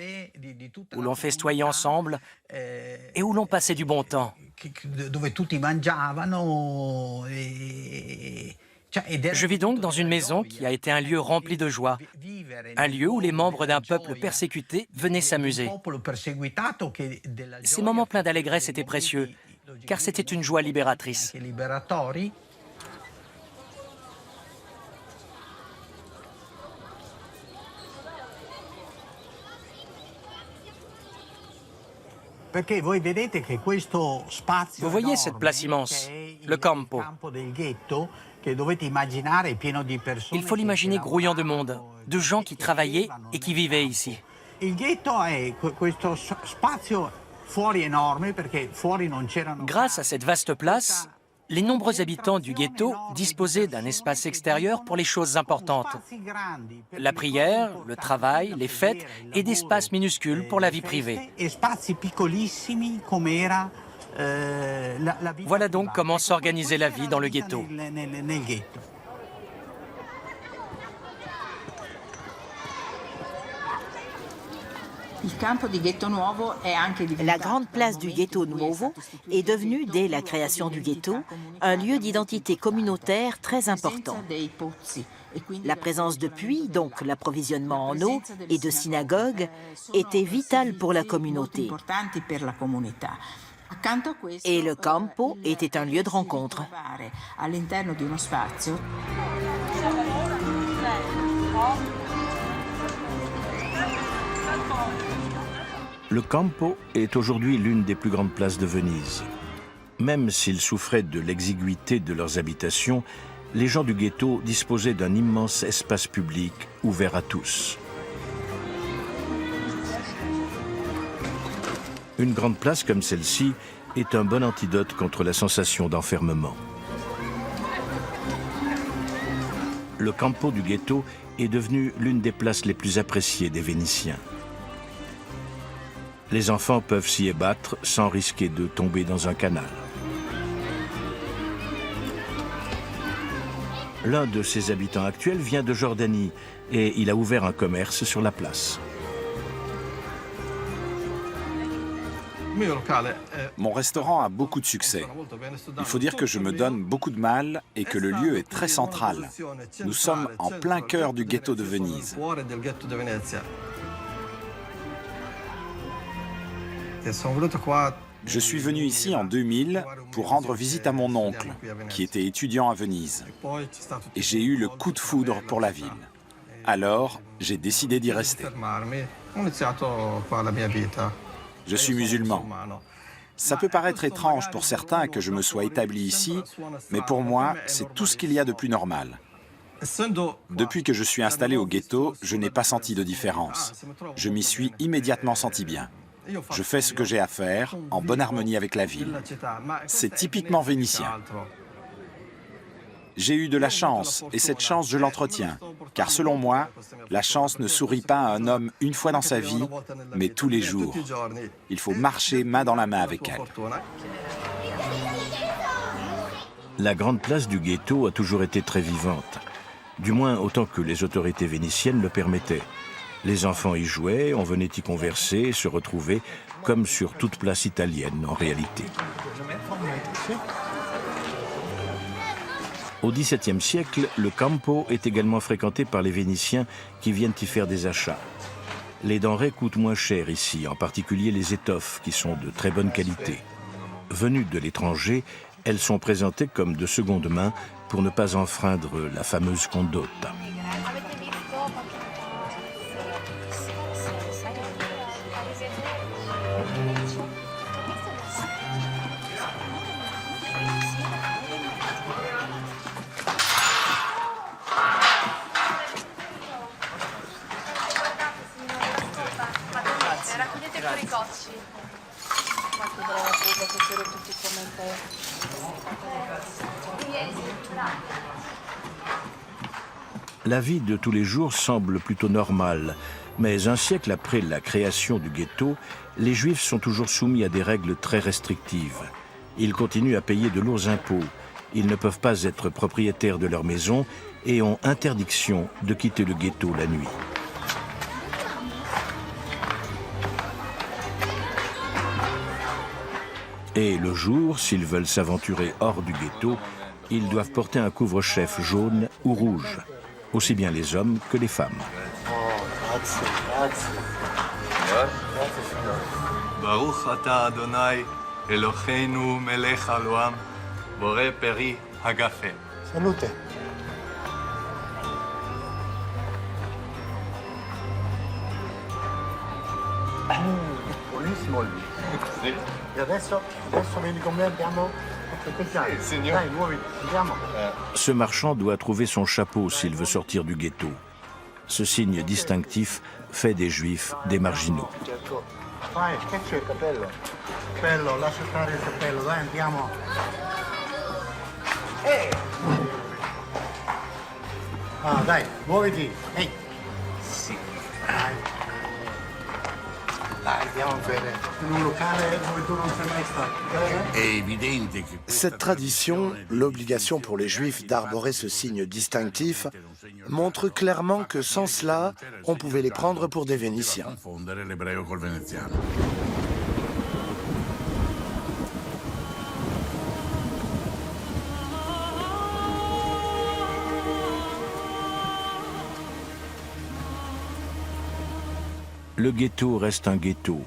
où l'on festoyait ensemble et où l'on passait du bon temps. Je vis donc dans une maison qui a été un lieu rempli de joie, un lieu où les membres d'un peuple persécuté venaient s'amuser. Ces moments pleins d'allégresse étaient précieux, car c'était une joie libératrice. Vous voyez cette place immense, le campo. Il faut l'imaginer grouillant de monde, de gens qui travaillaient et qui vivaient ici. Grâce à cette vaste place, les nombreux habitants du ghetto disposaient d'un espace extérieur pour les choses importantes. La prière, le travail, les fêtes et d'espaces minuscules pour la vie privée. Voilà donc comment s'organisait la vie dans le ghetto. La grande place du ghetto Nuovo est devenue, dès la création du ghetto, un lieu d'identité communautaire très important. La présence de puits, donc l'approvisionnement en eau, et de synagogues, était vitale pour la communauté. Et le campo était un lieu de rencontre. Le Campo est aujourd'hui l'une des plus grandes places de Venise. Même s'ils souffraient de l'exiguïté de leurs habitations, les gens du ghetto disposaient d'un immense espace public ouvert à tous. Une grande place comme celle-ci est un bon antidote contre la sensation d'enfermement. Le Campo du ghetto est devenu l'une des places les plus appréciées des Vénitiens. Les enfants peuvent s'y ébattre sans risquer de tomber dans un canal. L'un de ses habitants actuels vient de Jordanie et il a ouvert un commerce sur la place. Mon restaurant a beaucoup de succès. Il faut dire que je me donne beaucoup de mal et que le lieu est très central. Nous sommes en plein cœur du ghetto de Venise. Je suis venu ici en 2000 pour rendre visite à mon oncle, qui était étudiant à Venise. Et j'ai eu le coup de foudre pour la ville. Alors, j'ai décidé d'y rester. Je suis musulman. Ça peut paraître étrange pour certains que je me sois établi ici, mais pour moi, c'est tout ce qu'il y a de plus normal. Depuis que je suis installé au ghetto, je n'ai pas senti de différence. Je m'y suis immédiatement senti bien. Je fais ce que j'ai à faire, en bonne harmonie avec la ville. C'est typiquement vénitien. J'ai eu de la chance, et cette chance, je l'entretiens. Car selon moi, la chance ne sourit pas à un homme une fois dans sa vie, mais tous les jours. Il faut marcher main dans la main avec elle. La grande place du ghetto a toujours été très vivante, du moins autant que les autorités vénitiennes le permettaient. Les enfants y jouaient, on venait y converser, se retrouver, comme sur toute place italienne en réalité. Au XVIIe siècle, le campo est également fréquenté par les Vénitiens qui viennent y faire des achats. Les denrées coûtent moins cher ici, en particulier les étoffes, qui sont de très bonne qualité. Venues de l'étranger, elles sont présentées comme de seconde main pour ne pas enfreindre la fameuse condotta. La vie de tous les jours semble plutôt normale, mais un siècle après la création du ghetto, les Juifs sont toujours soumis à des règles très restrictives. Ils continuent à payer de lourds impôts, ils ne peuvent pas être propriétaires de leur maison et ont interdiction de quitter le ghetto la nuit. Et le jour, s'ils veulent s'aventurer hors du ghetto, ils doivent porter un couvre-chef jaune ou rouge, aussi bien les hommes que les femmes. Baruch ata Adonai, Eloheinu melech haolam, borei peri hagafe. Salute. Buonissimo il vino. E adesso vieni con me, andiamo a festeggiare. Dai, muoviti, andiamo. Ce marchand doit trouver son chapeau s'il veut sortir du ghetto. Ce signe distinctif fait des Juifs des marginaux. Vai, che c'è il capello? Cappello, lascia stare il cappello, dai, andiamo. Ah, dai, muoviti. Ehi. Sì. Dai. Dai, andiamo a bere. In un locale dove tu non sei mai stato. Cette tradition, l'obligation pour les Juifs d'arborer ce signe distinctif, montre clairement que sans cela, on pouvait les prendre pour des Vénitiens. Le ghetto reste un ghetto.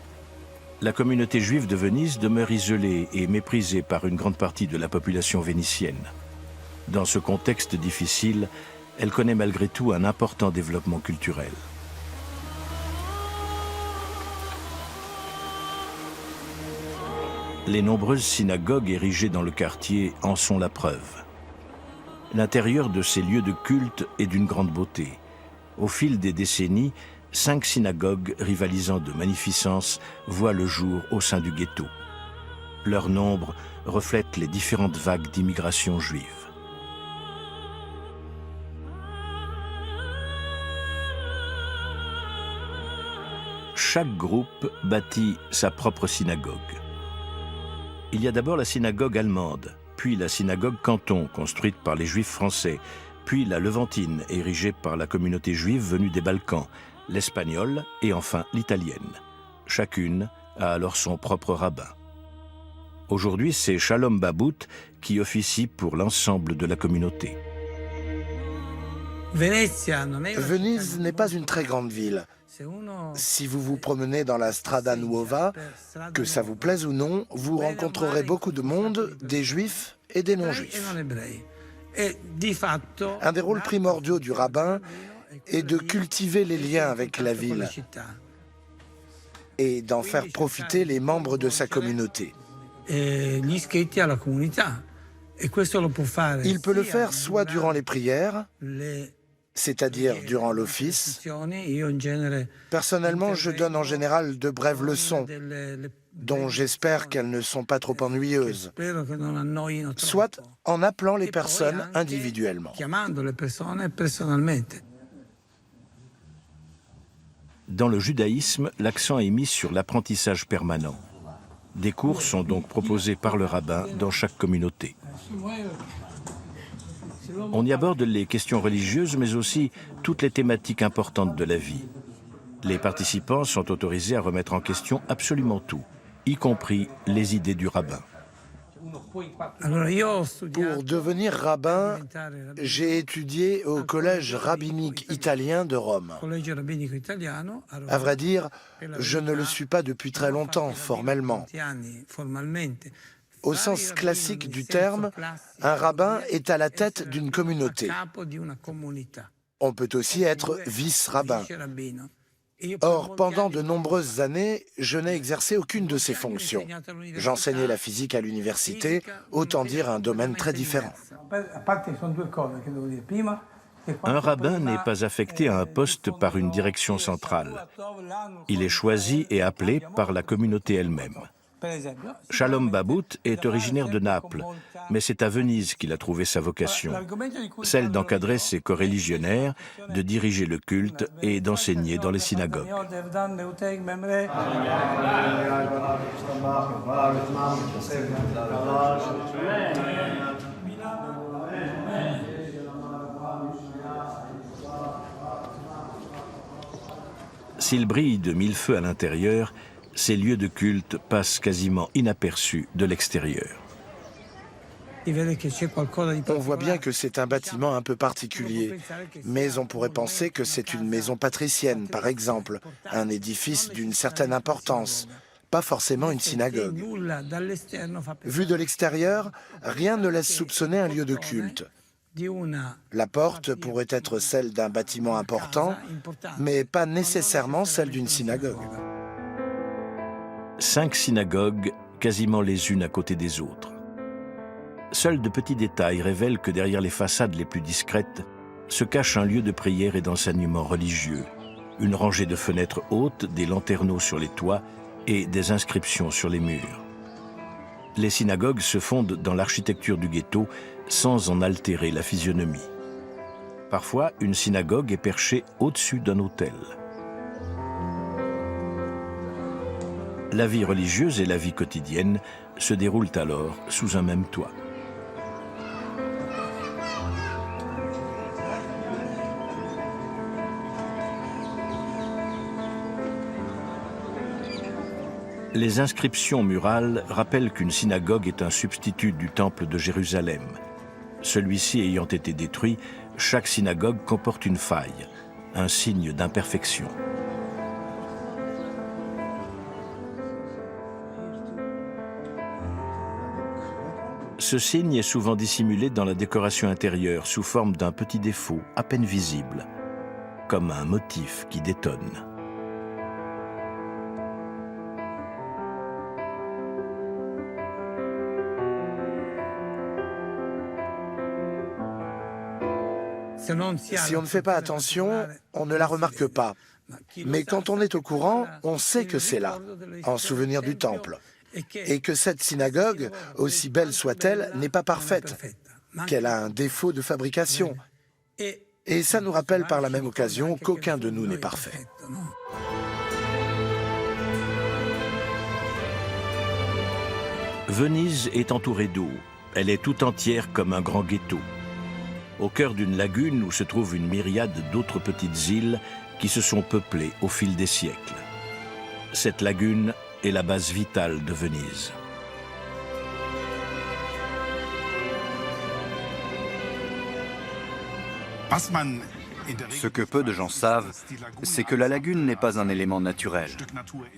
La communauté juive de Venise demeure isolée et méprisée par une grande partie de la population vénitienne. Dans ce contexte difficile, elle connaît malgré tout un important développement culturel. Les nombreuses synagogues érigées dans le quartier en sont la preuve. L'intérieur de ces lieux de culte est d'une grande beauté. Au fil des décennies, 5 synagogues rivalisant de magnificence voient le jour au sein du ghetto. Leur nombre reflète les différentes vagues d'immigration juive. Chaque groupe bâtit sa propre synagogue. Il y a d'abord la synagogue allemande, puis la synagogue Canton, construite par les Juifs français, puis la levantine, érigée par la communauté juive venue des Balkans, l'espagnole et enfin l'italienne. Chacune a alors son propre rabbin. Aujourd'hui, c'est Shalom Babout qui officie pour l'ensemble de la communauté. Venise n'est pas une très grande ville. Si vous vous promenez dans la Strada Nuova, que ça vous plaise ou non, vous rencontrerez beaucoup de monde, des juifs et des non-juifs. Un des rôles primordiaux du rabbin est de cultiver les liens avec la ville et d'en faire profiter les membres de sa communauté. Il peut le faire soit durant les prières, c'est-à-dire durant l'office. Personnellement, je donne en général de brèves leçons, dont j'espère qu'elles ne sont pas trop ennuyeuses, soit en appelant les personnes individuellement. Dans le judaïsme, l'accent est mis sur l'apprentissage permanent. Des cours sont donc proposés par le rabbin dans chaque communauté. On y aborde les questions religieuses, mais aussi toutes les thématiques importantes de la vie. Les participants sont autorisés à remettre en question absolument tout, y compris les idées du rabbin. Pour devenir rabbin, j'ai étudié au collège rabbinique italien de Rome. À vrai dire, je ne le suis pas depuis très longtemps, formellement. Au sens classique du terme, un rabbin est à la tête d'une communauté. On peut aussi être vice-rabbin. Or, pendant de nombreuses années, je n'ai exercé aucune de ces fonctions. J'enseignais la physique à l'université, autant dire un domaine très différent. Un rabbin n'est pas affecté à un poste par une direction centrale. Il est choisi et appelé par la communauté elle-même. Shalom Babout est originaire de Naples, mais c'est à Venise qu'il a trouvé sa vocation, celle d'encadrer ses coreligionnaires, de diriger le culte et d'enseigner dans les synagogues. S'il brille de mille feux à l'intérieur, ces lieux de culte passent quasiment inaperçus de l'extérieur. On voit bien que c'est un bâtiment un peu particulier, mais on pourrait penser que c'est une maison patricienne, par exemple, un édifice d'une certaine importance, pas forcément une synagogue. Vu de l'extérieur, rien ne laisse soupçonner un lieu de culte. La porte pourrait être celle d'un bâtiment important, mais pas nécessairement celle d'une synagogue. 5 synagogues, quasiment les unes à côté des autres. Seuls de petits détails révèlent que derrière les façades les plus discrètes se cache un lieu de prière et d'enseignement religieux, une rangée de fenêtres hautes, des lanterneaux sur les toits et des inscriptions sur les murs. Les synagogues se fondent dans l'architecture du ghetto sans en altérer la physionomie. Parfois, une synagogue est perchée au-dessus d'un autel. La vie religieuse et la vie quotidienne se déroulent alors sous un même toit. Les inscriptions murales rappellent qu'une synagogue est un substitut du temple de Jérusalem. Celui-ci ayant été détruit, chaque synagogue comporte une faille, un signe d'imperfection. Ce signe est souvent dissimulé dans la décoration intérieure sous forme d'un petit défaut à peine visible, comme un motif qui détonne. Si on ne fait pas attention, on ne la remarque pas. Mais quand on est au courant, on sait que c'est là, en souvenir du temple. Et que cette synagogue, aussi belle soit-elle, n'est pas parfaite, qu'elle a un défaut de fabrication. Et ça nous rappelle par la même occasion qu'aucun de nous n'est parfait. Venise est entourée d'eau. Elle est tout entière comme un grand ghetto. Au cœur d'une lagune où se trouve une myriade d'autres petites îles qui se sont peuplées au fil des siècles. Cette lagune, est la base vitale de Venise. Ce que peu de gens savent, c'est que la lagune n'est pas un élément naturel.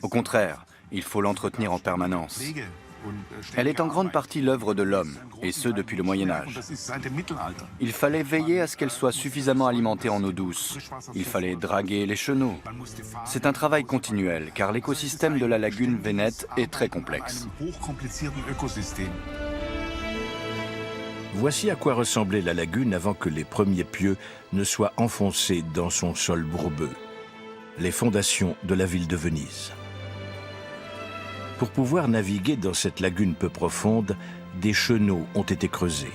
Au contraire, il faut l'entretenir en permanence. Elle est en grande partie l'œuvre de l'homme, et ce depuis le Moyen-Âge. Il fallait veiller à ce qu'elle soit suffisamment alimentée en eau douce. Il fallait draguer les chenaux. C'est un travail continuel, car l'écosystème de la lagune vénète est très complexe. Voici à quoi ressemblait la lagune avant que les premiers pieux ne soient enfoncés dans son sol bourbeux. Les fondations de la ville de Venise. Pour pouvoir naviguer dans cette lagune peu profonde, des chenaux ont été creusés.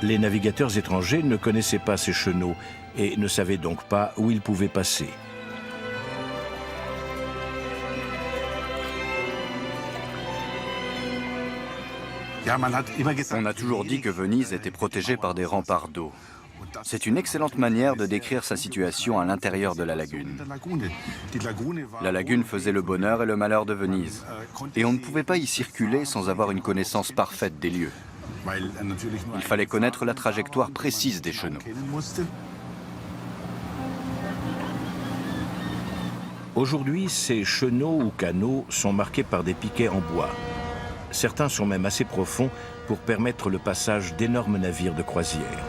Les navigateurs étrangers ne connaissaient pas ces chenaux et ne savaient donc pas où ils pouvaient passer. On a toujours dit que Venise était protégée par des remparts d'eau. C'est une excellente manière de décrire sa situation à l'intérieur de la lagune. La lagune faisait le bonheur et le malheur de Venise, et on ne pouvait pas y circuler sans avoir une connaissance parfaite des lieux. Il fallait connaître la trajectoire précise des chenaux. Aujourd'hui, ces chenaux ou canaux sont marqués par des piquets en bois. Certains sont même assez profonds pour permettre le passage d'énormes navires de croisière.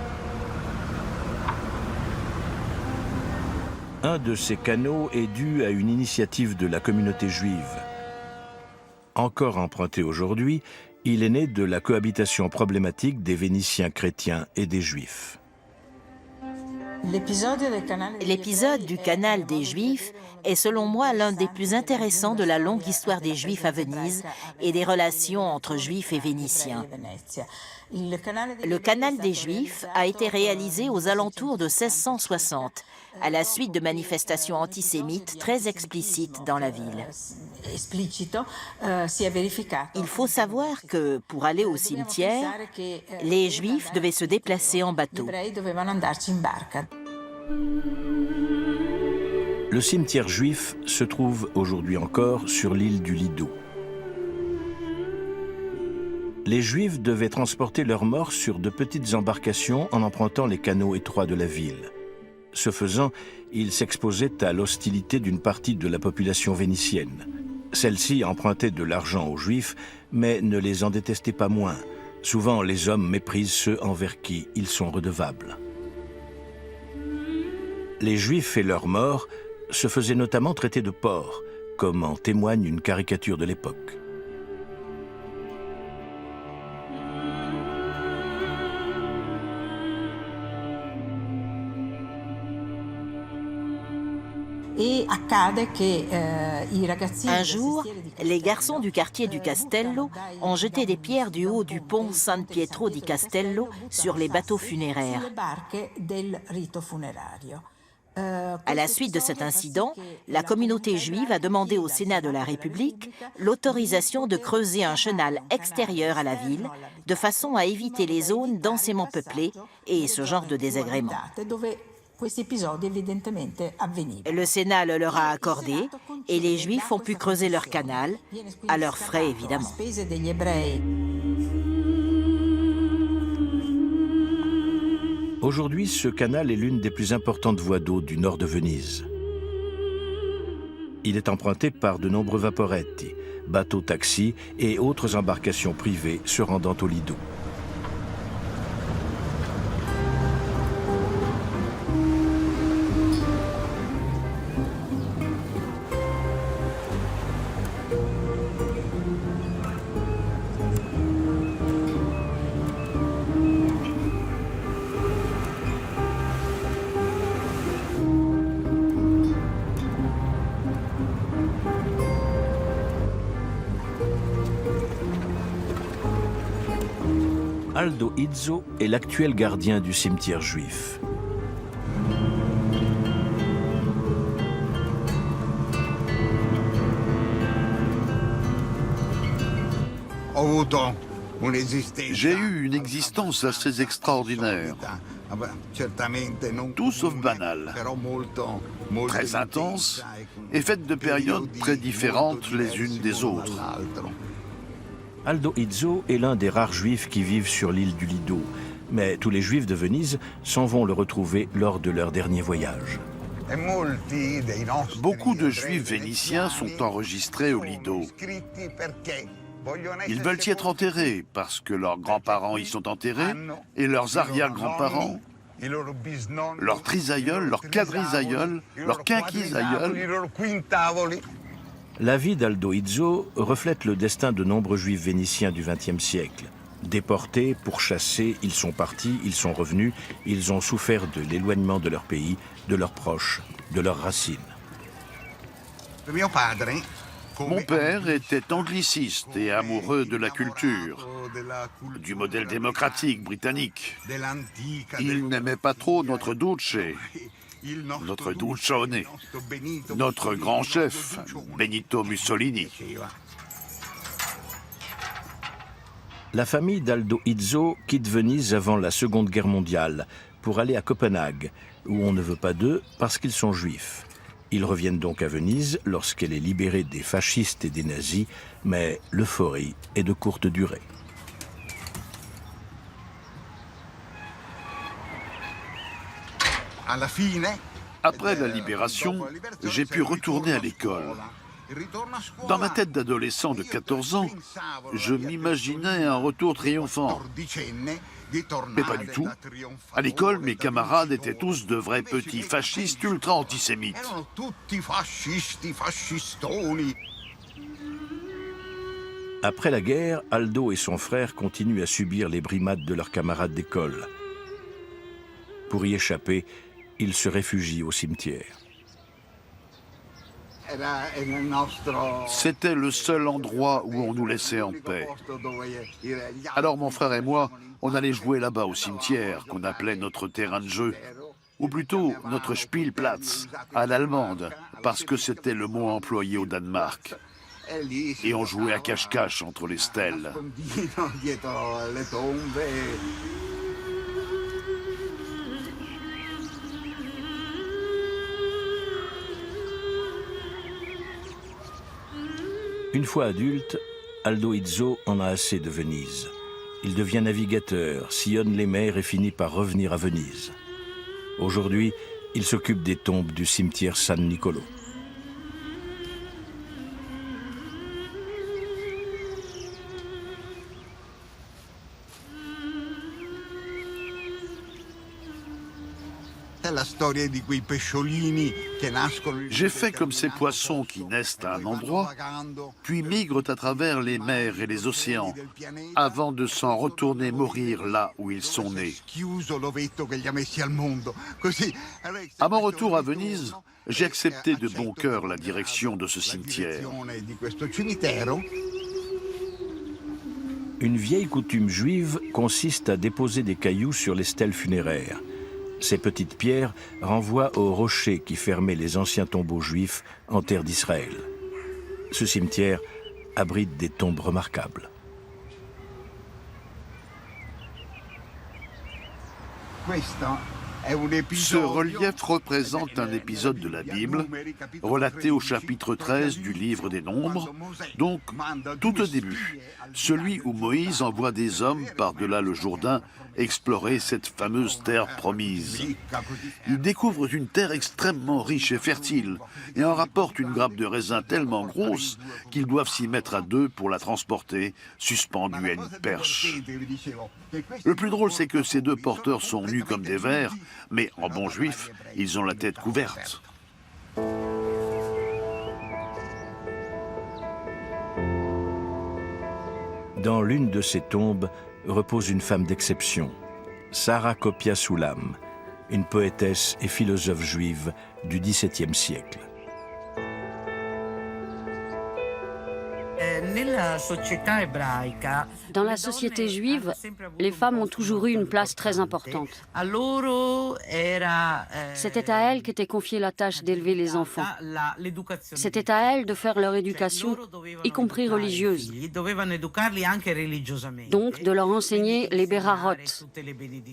Un de ces canaux est dû à une initiative de la communauté juive. Encore emprunté aujourd'hui, il est né de la cohabitation problématique des Vénitiens chrétiens et des Juifs. L'épisode du canal des Juifs est selon moi l'un des plus intéressants de la longue histoire des Juifs à Venise et des relations entre Juifs et Vénitiens. Le canal des Juifs a été réalisé aux alentours de 1660, à la suite de manifestations antisémites très explicites dans la ville. Il faut savoir que, pour aller au cimetière, les Juifs devaient se déplacer en bateau. Le cimetière juif se trouve aujourd'hui encore sur l'île du Lido. Les Juifs devaient transporter leurs morts sur de petites embarcations en empruntant les canaux étroits de la ville. Ce faisant, ils s'exposaient à l'hostilité d'une partie de la population vénitienne. Celle-ci empruntait de l'argent aux Juifs, mais ne les en détestait pas moins. Souvent, les hommes méprisent ceux envers qui ils sont redevables. Les Juifs et leurs morts se faisaient notamment traiter de porcs, comme en témoigne une caricature de l'époque. Un jour, les garçons du quartier du Castello ont jeté des pierres du haut du pont San Pietro di Castello sur les bateaux funéraires. À la suite de cet incident, la communauté juive a demandé au Sénat de la République l'autorisation de creuser un chenal extérieur à la ville, de façon à éviter les zones densément peuplées et ce genre de désagréments. Le Sénat le leur a accordé et les Juifs ont pu creuser leur canal, à leurs frais évidemment. Aujourd'hui, ce canal est l'une des plus importantes voies d'eau du nord de Venise. Il est emprunté par de nombreux vaporetti, bateaux-taxis et autres embarcations privées se rendant au Lido. Aldo Izzo est l'actuel gardien du cimetière juif. J'ai eu une existence assez extraordinaire. Tout sauf banal, très intense et faite de périodes très différentes les unes des autres. Aldo Izzo est l'un des rares juifs qui vivent sur l'île du Lido, mais tous les juifs de Venise s'en vont le retrouver lors de leur dernier voyage. Beaucoup de juifs vénitiens sont enregistrés au Lido. Ils veulent y être enterrés parce que leurs grands-parents y sont enterrés et leurs arrière-grands-parents, leurs trisaïeuls, leurs quadrisaïeuls, leurs quinquisaïeuls. La vie d'Aldo Izzo reflète le destin de nombreux juifs vénitiens du XXe siècle. Déportés, pourchassés, ils sont partis, ils sont revenus, ils ont souffert de l'éloignement de leur pays, de leurs proches, de leurs racines. Mon père était angliciste et amoureux de la culture, du modèle démocratique britannique. Il n'aimait pas trop notre duce, notre duccione, notre grand chef, Benito Mussolini. La famille d'Aldo Izzo quitte Venise avant la Seconde Guerre mondiale pour aller à Copenhague, où on ne veut pas d'eux parce qu'ils sont juifs. Ils reviennent donc à Venise lorsqu'elle est libérée des fascistes et des nazis, mais l'euphorie est de courte durée. Après la libération, j'ai pu retourner à l'école. Dans ma tête d'adolescent de 14 ans, je m'imaginais un retour triomphant. Mais pas du tout. À l'école, mes camarades étaient tous de vrais petits fascistes ultra-antisémites. Après la guerre, Aldo et son frère continuent à subir les brimades de leurs camarades d'école. Pour y échapper, ils se réfugient au cimetière. C'était le seul endroit où on nous laissait en paix. Alors mon frère et moi, on allait jouer là-bas au cimetière, qu'on appelait notre terrain de jeu, ou plutôt notre Spielplatz, à l'allemande, parce que c'était le mot employé au Danemark. Et on jouait à cache-cache entre les stèles. Une fois adulte, Aldo Izzo en a assez de Venise. Il devient navigateur, sillonne les mers et finit par revenir à Venise. Aujourd'hui, il s'occupe des tombes du cimetière San Nicolo. J'ai fait comme ces poissons qui naissent à un endroit, puis migrent à travers les mers et les océans, avant de s'en retourner mourir là où ils sont nés. À mon retour à Venise, j'ai accepté de bon cœur la direction de ce cimetière. Une vieille coutume juive consiste à déposer des cailloux sur les stèles funéraires. Ces petites pierres renvoient aux rochers qui fermaient les anciens tombeaux juifs en terre d'Israël. Ce cimetière abrite des tombes remarquables. Ce relief représente un épisode de la Bible, relaté au chapitre 13 du livre des Nombres, donc tout au début, celui où Moïse envoie des hommes par-delà le Jourdain explorer cette fameuse terre promise. Ils découvrent une terre extrêmement riche et fertile et en rapportent une grappe de raisin tellement grosse qu'ils doivent s'y mettre à deux pour la transporter, suspendue à une perche. Le plus drôle, c'est que ces deux porteurs sont nus comme des vers, mais en bon juif, ils ont la tête couverte. Dans l'une de ces tombes repose une femme d'exception, Sarah Copia Soulam, une poétesse et philosophe juive du XVIIe siècle. Dans la société juive, les femmes ont toujours eu une place très importante. C'était à elle qu'était confiée la tâche d'élever les enfants. C'était à elle de faire leur éducation, y compris religieuse. Donc de leur enseigner les berarot,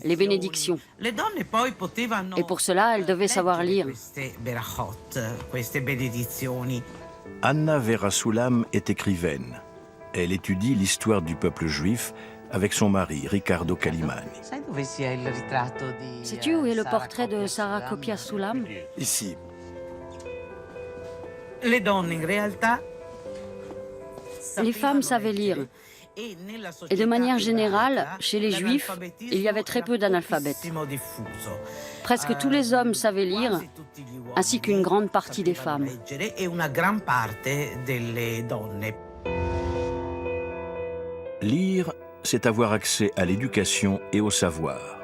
les bénédictions. Et pour cela, elle devait savoir lire. Anna Vera Soulam est écrivaine. Elle étudie l'histoire du peuple juif avec son mari, Riccardo Calimani. Sais-tu où est le portrait de Sarah Copia Soulam? Ici. Les femmes savaient lire. Et de manière générale, chez les Juifs, il y avait très peu d'analphabètes. Presque tous les hommes savaient lire, ainsi qu'une grande partie des femmes. Lire, c'est avoir accès à l'éducation et au savoir.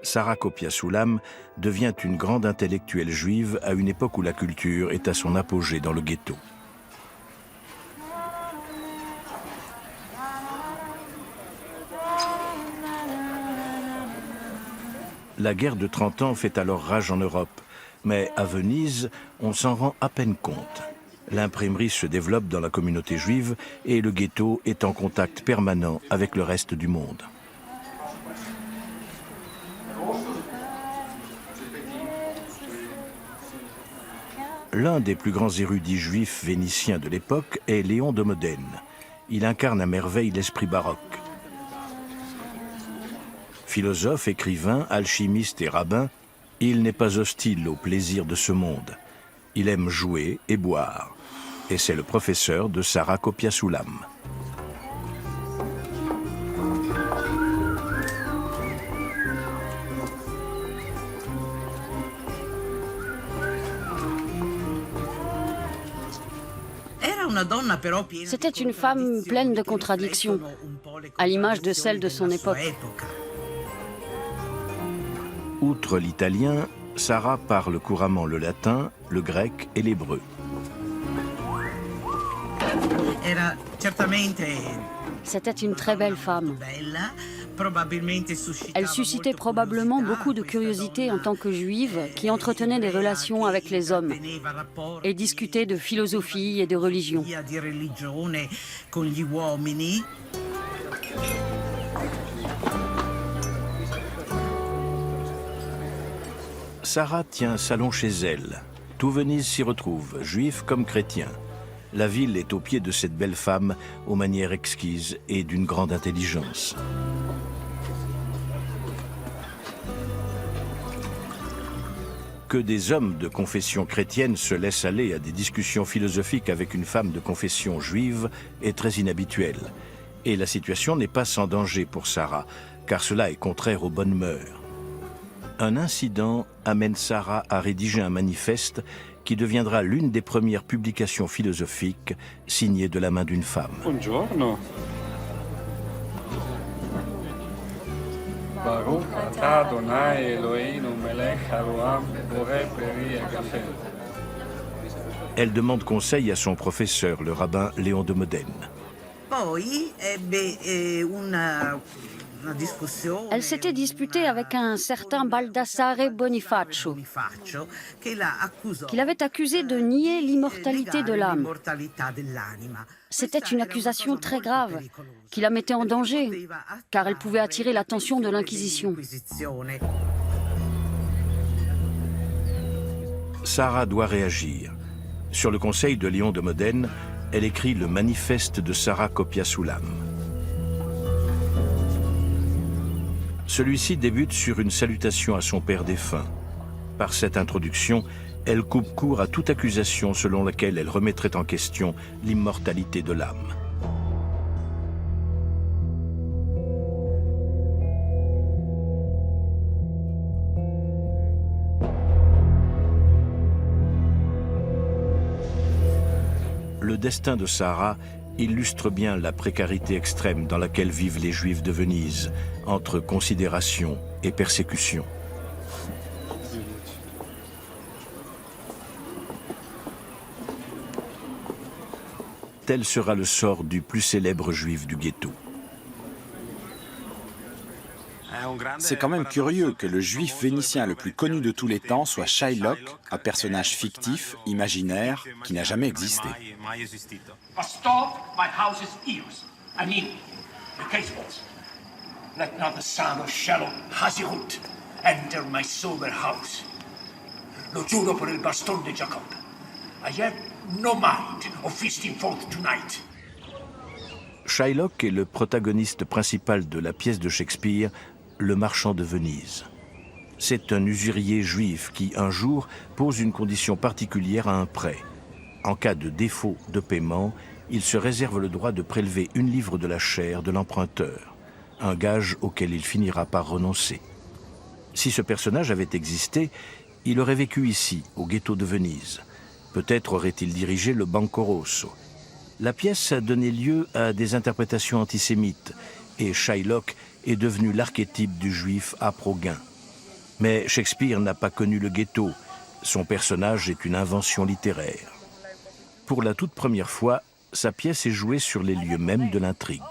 Sarah Copia Soulam devient une grande intellectuelle juive à une époque où la culture est à son apogée dans le ghetto. La guerre de 30 ans fait alors rage en Europe, mais à Venise, on s'en rend à peine compte. L'imprimerie se développe dans la communauté juive et le ghetto est en contact permanent avec le reste du monde. L'un des plus grands érudits juifs vénitiens de l'époque est Léon de Modène. Il incarne à merveille l'esprit baroque. Philosophe, écrivain, alchimiste et rabbin, il n'est pas hostile au plaisir de ce monde. Il aime jouer et boire. Et c'est le professeur de Sarah Copia Soulam. C'était une femme pleine de contradictions, à l'image de celle de son époque. Outre l'italien, Sarah parle couramment le latin, le grec et l'hébreu. C'était une très belle femme. Elle suscitait probablement beaucoup de curiosité en tant que juive qui entretenait des relations avec les hommes et discutait de philosophie et de religion. Sarah tient salon chez elle. Tout Venise s'y retrouve, juifs comme chrétiens. La ville est au pied de cette belle femme, aux manières exquises et d'une grande intelligence. Que des hommes de confession chrétienne se laissent aller à des discussions philosophiques avec une femme de confession juive est très inhabituel. Et la situation n'est pas sans danger pour Sarah, car cela est contraire aux bonnes mœurs. Un incident amène Sarah à rédiger un manifeste qui deviendra l'une des premières publications philosophiques signées de la main d'une femme. Buongiorno. Baruch atah Adonai Eloheinu melech haolam borei peri hagafel. Elle demande conseil à son professeur, le rabbin Léon de Modène. Elle s'était disputée avec un certain Baldassare Bonifacio, qu'il avait accusé de nier l'immortalité de l'âme. C'était une accusation très grave, qui la mettait en danger, car elle pouvait attirer l'attention de l'Inquisition. Sarah doit réagir. Sur le conseil de Léon de Modène, elle écrit le manifeste de Sarah Copia Soulam. Celui-ci débute sur une salutation à son père défunt. Par cette introduction, elle coupe court à toute accusation selon laquelle elle remettrait en question l'immortalité de l'âme. Le destin de Sarah illustre bien la précarité extrême dans laquelle vivent les Juifs de Venise, entre considération et persécution. Tel sera le sort du plus célèbre juif du ghetto. C'est quand même curieux que le juif vénitien le plus connu de tous les temps soit Shylock, un personnage fictif, imaginaire, qui n'a jamais existé. Stop my house's ears, and in the caseballs. Let not the son of Shalom Hazirut enter my sober house. Lo giuro per il baston de Jacob. I have no mind of feasting forth tonight. Shylock est le protagoniste principal de la pièce de Shakespeare, Le Marchand de Venise. C'est un usurier juif qui, un jour, pose une condition particulière à un prêt. En cas de défaut de paiement, il se réserve le droit de prélever 1 livre de la chair de l'emprunteur, un gage auquel il finira par renoncer. Si ce personnage avait existé, il aurait vécu ici, au ghetto de Venise. Peut-être aurait-il dirigé le Banco Rosso. La pièce a donné lieu à des interprétations antisémites, et Shylock est devenu l'archétype du juif âpre au gain. Mais Shakespeare n'a pas connu le ghetto. Son personnage est une invention littéraire. Pour la toute première fois, sa pièce est jouée sur les lieux mêmes de l'intrigue.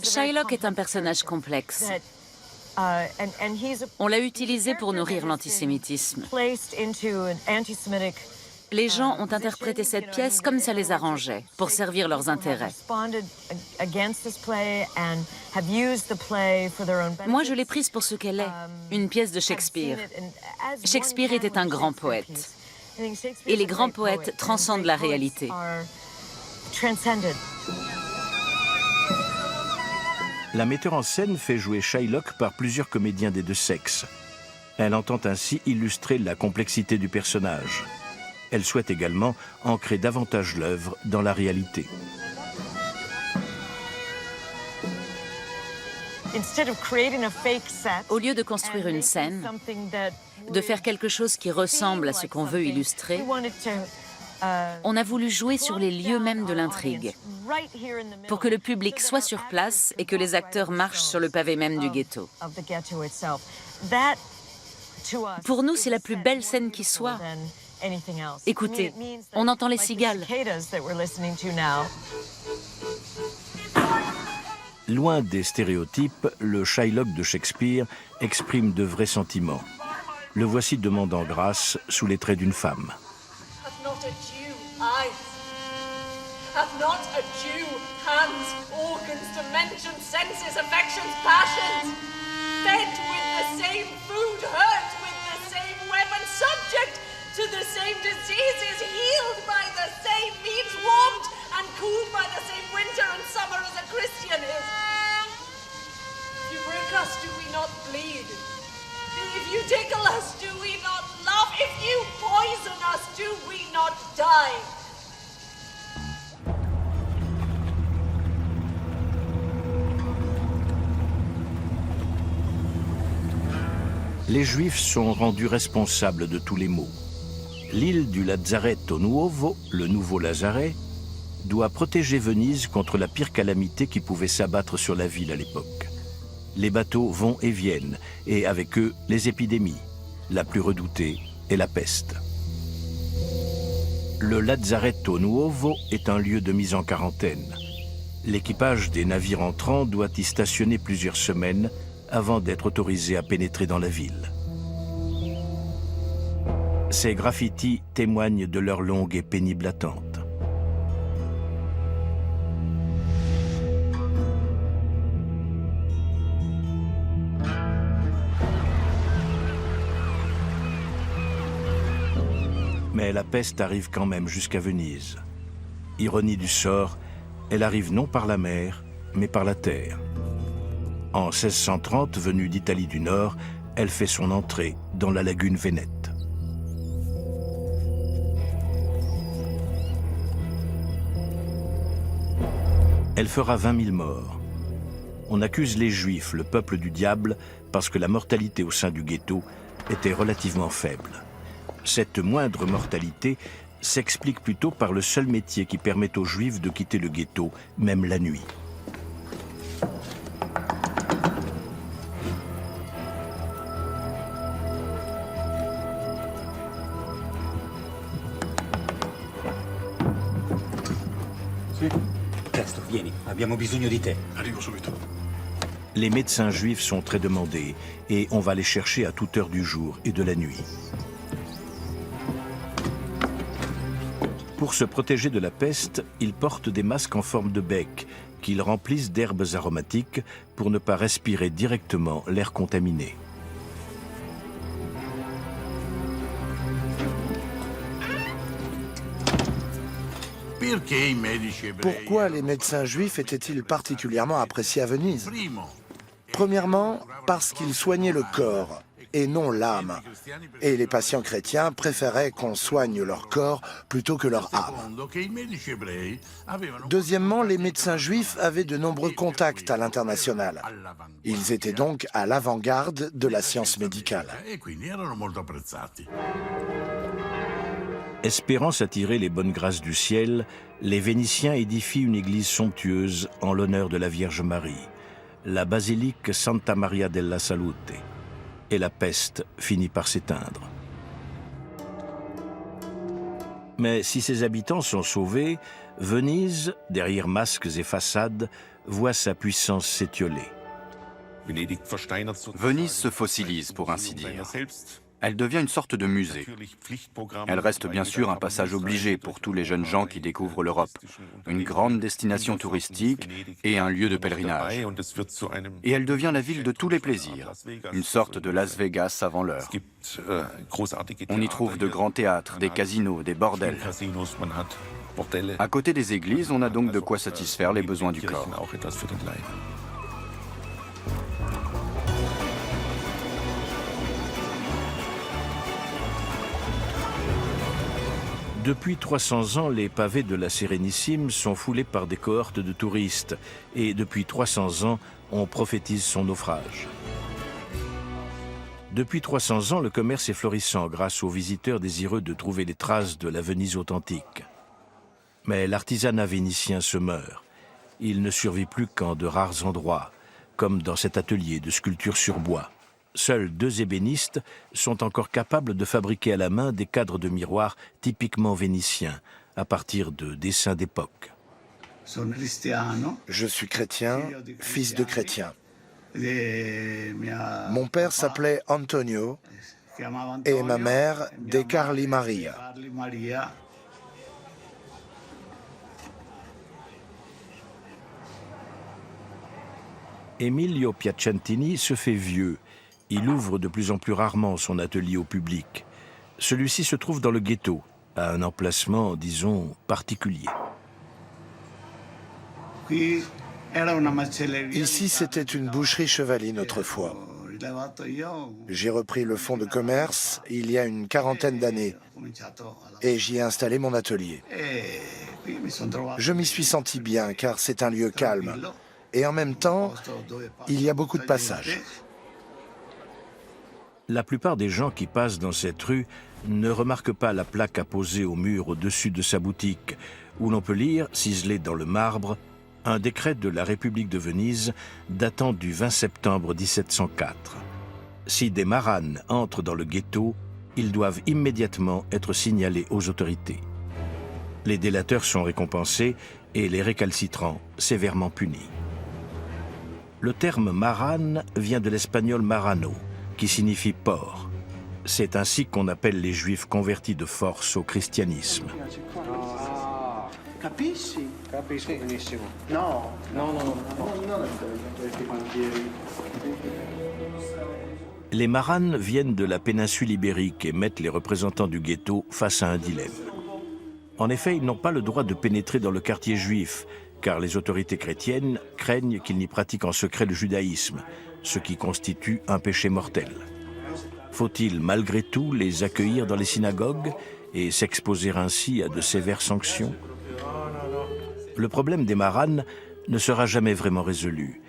Shylock est un personnage complexe. On l'a utilisé pour nourrir l'antisémitisme. Les gens ont interprété cette pièce comme ça les arrangeait, pour servir leurs intérêts. Moi, je l'ai prise pour ce qu'elle est, une pièce de Shakespeare. Shakespeare était un grand poète. Et les grands poètes transcendent la réalité. La metteur en scène fait jouer Shylock par plusieurs comédiens des deux sexes. Elle entend ainsi illustrer la complexité du personnage. Elle souhaite également ancrer davantage l'œuvre dans la réalité. Au lieu de construire une scène, de faire quelque chose qui ressemble à ce qu'on veut illustrer, on a voulu jouer sur les lieux mêmes de l'intrigue, pour que le public soit sur place et que les acteurs marchent sur le pavé même du ghetto. Pour nous, c'est la plus belle scène qui soit. Écoutez, on entend les cigales. Loin des stéréotypes, le Shylock de Shakespeare exprime de vrais sentiments. Le voici demandant grâce sous les traits d'une femme. Hath not a Jew hands, organs, dimensions, senses, affections, passions? Fed with the same food, hurt with the same weapon, subject to the same diseases, healed by the same means, warmed and cooled by the same winter and summer as a Christian is. If you break us, do we not bleed? If you tickle us, do we not laugh? If you poison us, do we not die? Les Juifs sont rendus responsables de tous les maux. L'île du Lazzaretto Nuovo, le nouveau Lazaret, doit protéger Venise contre la pire calamité qui pouvait s'abattre sur la ville à l'époque. Les bateaux vont et viennent, et avec eux, les épidémies. La plus redoutée est la peste. Le Lazzaretto Nuovo est un lieu de mise en quarantaine. L'équipage des navires entrants doit y stationner plusieurs semaines avant d'être autorisé à pénétrer dans la ville. Ces graffitis témoignent de leur longue et pénible attente. Mais la peste arrive quand même jusqu'à Venise. Ironie du sort, elle arrive non par la mer, mais par la terre. En 1630, venue d'Italie du Nord, elle fait son entrée dans la lagune Vénète. Elle fera 20 000 morts. On accuse les Juifs, le peuple du diable, parce que la mortalité au sein du ghetto était relativement faible. Cette moindre mortalité s'explique plutôt par le seul métier qui permet aux Juifs de quitter le ghetto, même la nuit. presto, vieni, abbiamo bisogno di te. Arrivo subito. Les médecins juifs sont très demandés et on va les chercher à toute heure du jour et de la nuit. Pour se protéger de la peste, ils portent des masques en forme de bec qu'ils remplissent d'herbes aromatiques pour ne pas respirer directement l'air contaminé. Pourquoi les médecins juifs étaient-ils particulièrement appréciés à Venise? Premièrement, parce qu'ils soignaient le corps et non l'âme. Et les patients chrétiens préféraient qu'on soigne leur corps plutôt que leur âme. Deuxièmement, les médecins juifs avaient de nombreux contacts à l'international. Ils étaient donc à l'avant-garde de la science médicale. Espérant s'attirer les bonnes grâces du ciel, les Vénitiens édifient une église somptueuse en l'honneur de la Vierge Marie, la basilique Santa Maria della Salute. Et la peste finit par s'éteindre. Mais si ses habitants sont sauvés, Venise, derrière masques et façades, voit sa puissance s'étioler. Venise se fossilise, pour ainsi dire. Elle devient une sorte de musée. Elle reste bien sûr un passage obligé pour tous les jeunes gens qui découvrent l'Europe, une grande destination touristique et un lieu de pèlerinage. Et elle devient la ville de tous les plaisirs, une sorte de Las Vegas avant l'heure. On y trouve de grands théâtres, des casinos, des bordels. À côté des églises, on a donc de quoi satisfaire les besoins du corps. Depuis 300 ans, les pavés de la Sérénissime sont foulés par des cohortes de touristes. Et depuis 300 ans, on prophétise son naufrage. Depuis 300 ans, le commerce est florissant grâce aux visiteurs désireux de trouver les traces de la Venise authentique. Mais l'artisanat vénitien se meurt. Il ne survit plus qu'en de rares endroits, comme dans cet atelier de sculpture sur bois. Seuls 2 ébénistes sont encore capables de fabriquer à la main des cadres de miroirs typiquement vénitiens, à partir de dessins d'époque. Je suis chrétien, fils de chrétien. Mon père s'appelait Antonio et ma mère De Carli Maria. Emilio Piacentini se fait vieux. Il ouvre de plus en plus rarement son atelier au public. Celui-ci se trouve dans le ghetto, à un emplacement, disons, particulier. Ici, c'était une boucherie chevaline autrefois. J'ai repris le fonds de commerce il y a une quarantaine d'années et j'y ai installé mon atelier. Je m'y suis senti bien car c'est un lieu calme et en même temps, il y a beaucoup de passages. La plupart des gens qui passent dans cette rue ne remarquent pas la plaque apposée au mur au-dessus de sa boutique, où l'on peut lire, ciselé dans le marbre, un décret de la République de Venise datant du 20 septembre 1704. Si des maranes entrent dans le ghetto, ils doivent immédiatement être signalés aux autorités. Les délateurs sont récompensés et les récalcitrants sévèrement punis. Le terme marane vient de l'espagnol marano, qui signifie porc. C'est ainsi qu'on appelle les Juifs convertis de force au christianisme. Capisci? Capisco benissimo. No, no, no, no. Les maranes viennent de la péninsule ibérique et mettent les représentants du ghetto face à un dilemme. En effet, ils n'ont pas le droit de pénétrer dans le quartier juif, car les autorités chrétiennes craignent qu'ils n'y pratiquent en secret le judaïsme, ce qui constitue un péché mortel. Faut-il malgré tout les accueillir dans les synagogues et s'exposer ainsi à de sévères sanctions? Le problème des maranes ne sera jamais vraiment résolu.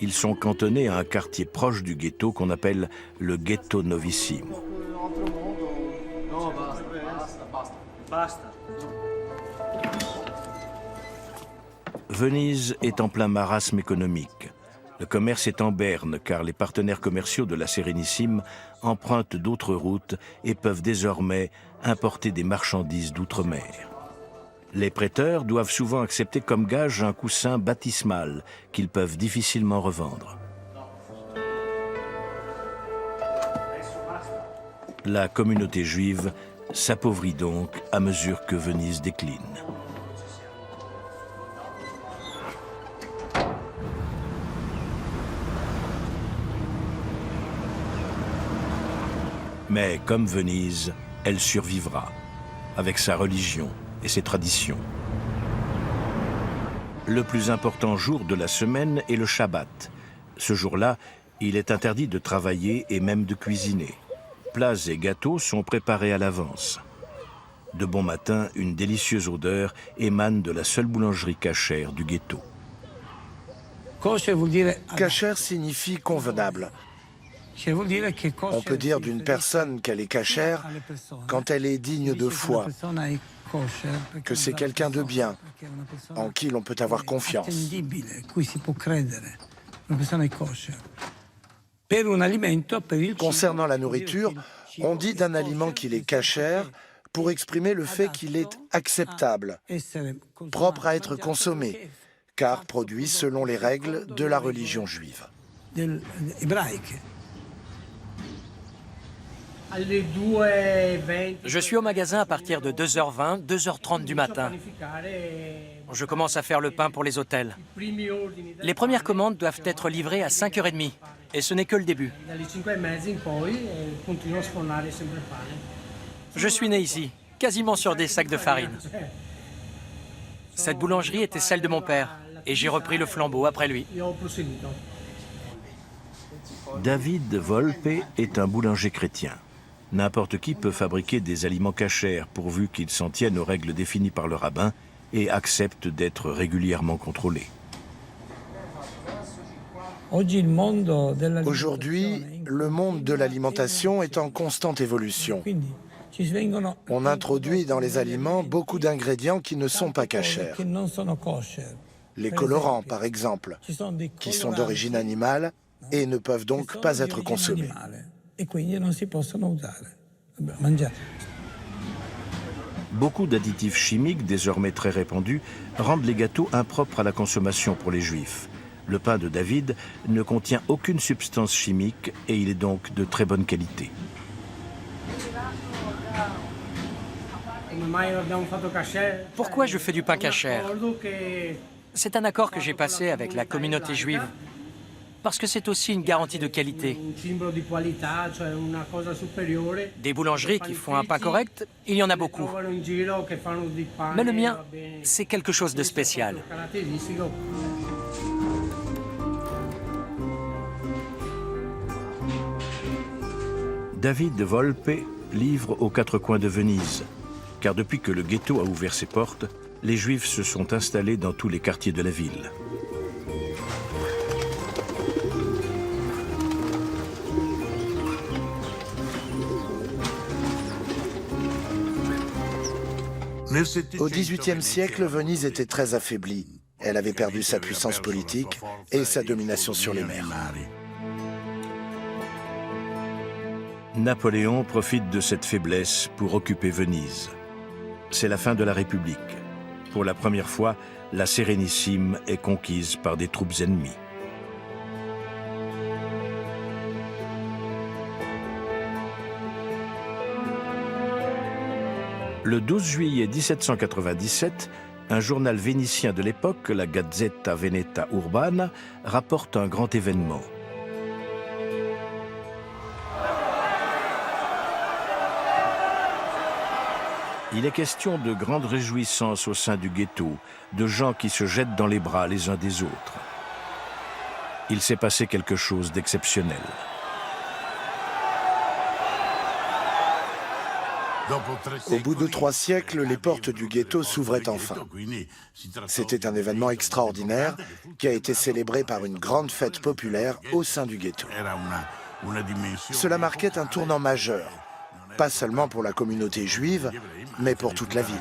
Ils sont cantonnés à un quartier proche du ghetto qu'on appelle le ghetto novissimo. Venise est en plein marasme économique. Le commerce est en berne car les partenaires commerciaux de la Sérénissime empruntent d'autres routes et peuvent désormais importer des marchandises d'outre-mer. Les prêteurs doivent souvent accepter comme gage un coussin baptismal qu'ils peuvent difficilement revendre. La communauté juive s'appauvrit donc à mesure que Venise décline. Mais comme Venise, elle survivra, avec sa religion et ses traditions. Le plus important jour de la semaine est le Shabbat. Ce jour-là, il est interdit de travailler et même de cuisiner. Plats et gâteaux sont préparés à l'avance. De bon matin, une délicieuse odeur émane de la seule boulangerie cachère du ghetto. Cachère signifie convenable. On peut dire d'une personne qu'elle est cachère quand elle est digne de foi, que c'est quelqu'un de bien, en qui l'on peut avoir confiance. Concernant la nourriture, on dit d'un aliment qu'il est cachère pour exprimer le fait qu'il est acceptable, propre à être consommé, car produit selon les règles de la religion juive. Je suis au magasin à partir de 2h20, 2h30 du matin. Je commence à faire le pain pour les hôtels. Les premières commandes doivent être livrées à 5h30, et ce n'est que le début. Je suis né ici, quasiment sur des sacs de farine. Cette boulangerie était celle de mon père, et j'ai repris le flambeau après lui. David Volpe est un boulanger chrétien. N'importe qui peut fabriquer des aliments cachers pourvu qu'ils s'en tiennent aux règles définies par le rabbin et acceptent d'être régulièrement contrôlés. Aujourd'hui, le monde de l'alimentation est en constante évolution. On introduit dans les aliments beaucoup d'ingrédients qui ne sont pas cachers. Les colorants, par exemple, qui sont d'origine animale et ne peuvent donc pas être consommés. Beaucoup d'additifs chimiques, désormais très répandus, rendent les gâteaux impropres à la consommation pour les Juifs. Le pain de David ne contient aucune substance chimique et il est donc de très bonne qualité. Pourquoi je fais du pain cachère? C'est un accord que j'ai passé avec la communauté juive. Parce que c'est aussi une garantie de qualité. Des boulangeries qui font un pain correct, il y en a beaucoup. Mais le mien, c'est quelque chose de spécial. David Volpe livre aux quatre coins de Venise, car depuis que le ghetto a ouvert ses portes, les Juifs se sont installés dans tous les quartiers de la ville. Au XVIIIe siècle, Venise était très affaiblie. Elle avait perdu sa puissance politique et sa domination sur les mers. Napoléon profite de cette faiblesse pour occuper Venise. C'est la fin de la République. Pour la première fois, la Sérénissime est conquise par des troupes ennemies. Le 12 juillet 1797, un journal vénitien de l'époque, la Gazzetta Veneta Urbana, rapporte un grand événement. Il est question de grandes réjouissances au sein du ghetto, de gens qui se jettent dans les bras les uns des autres. Il s'est passé quelque chose d'exceptionnel. Au bout de 3 siècles, les portes du ghetto s'ouvraient enfin. C'était un événement extraordinaire qui a été célébré par une grande fête populaire au sein du ghetto. Cela marquait un tournant majeur, pas seulement pour la communauté juive, mais pour toute la ville.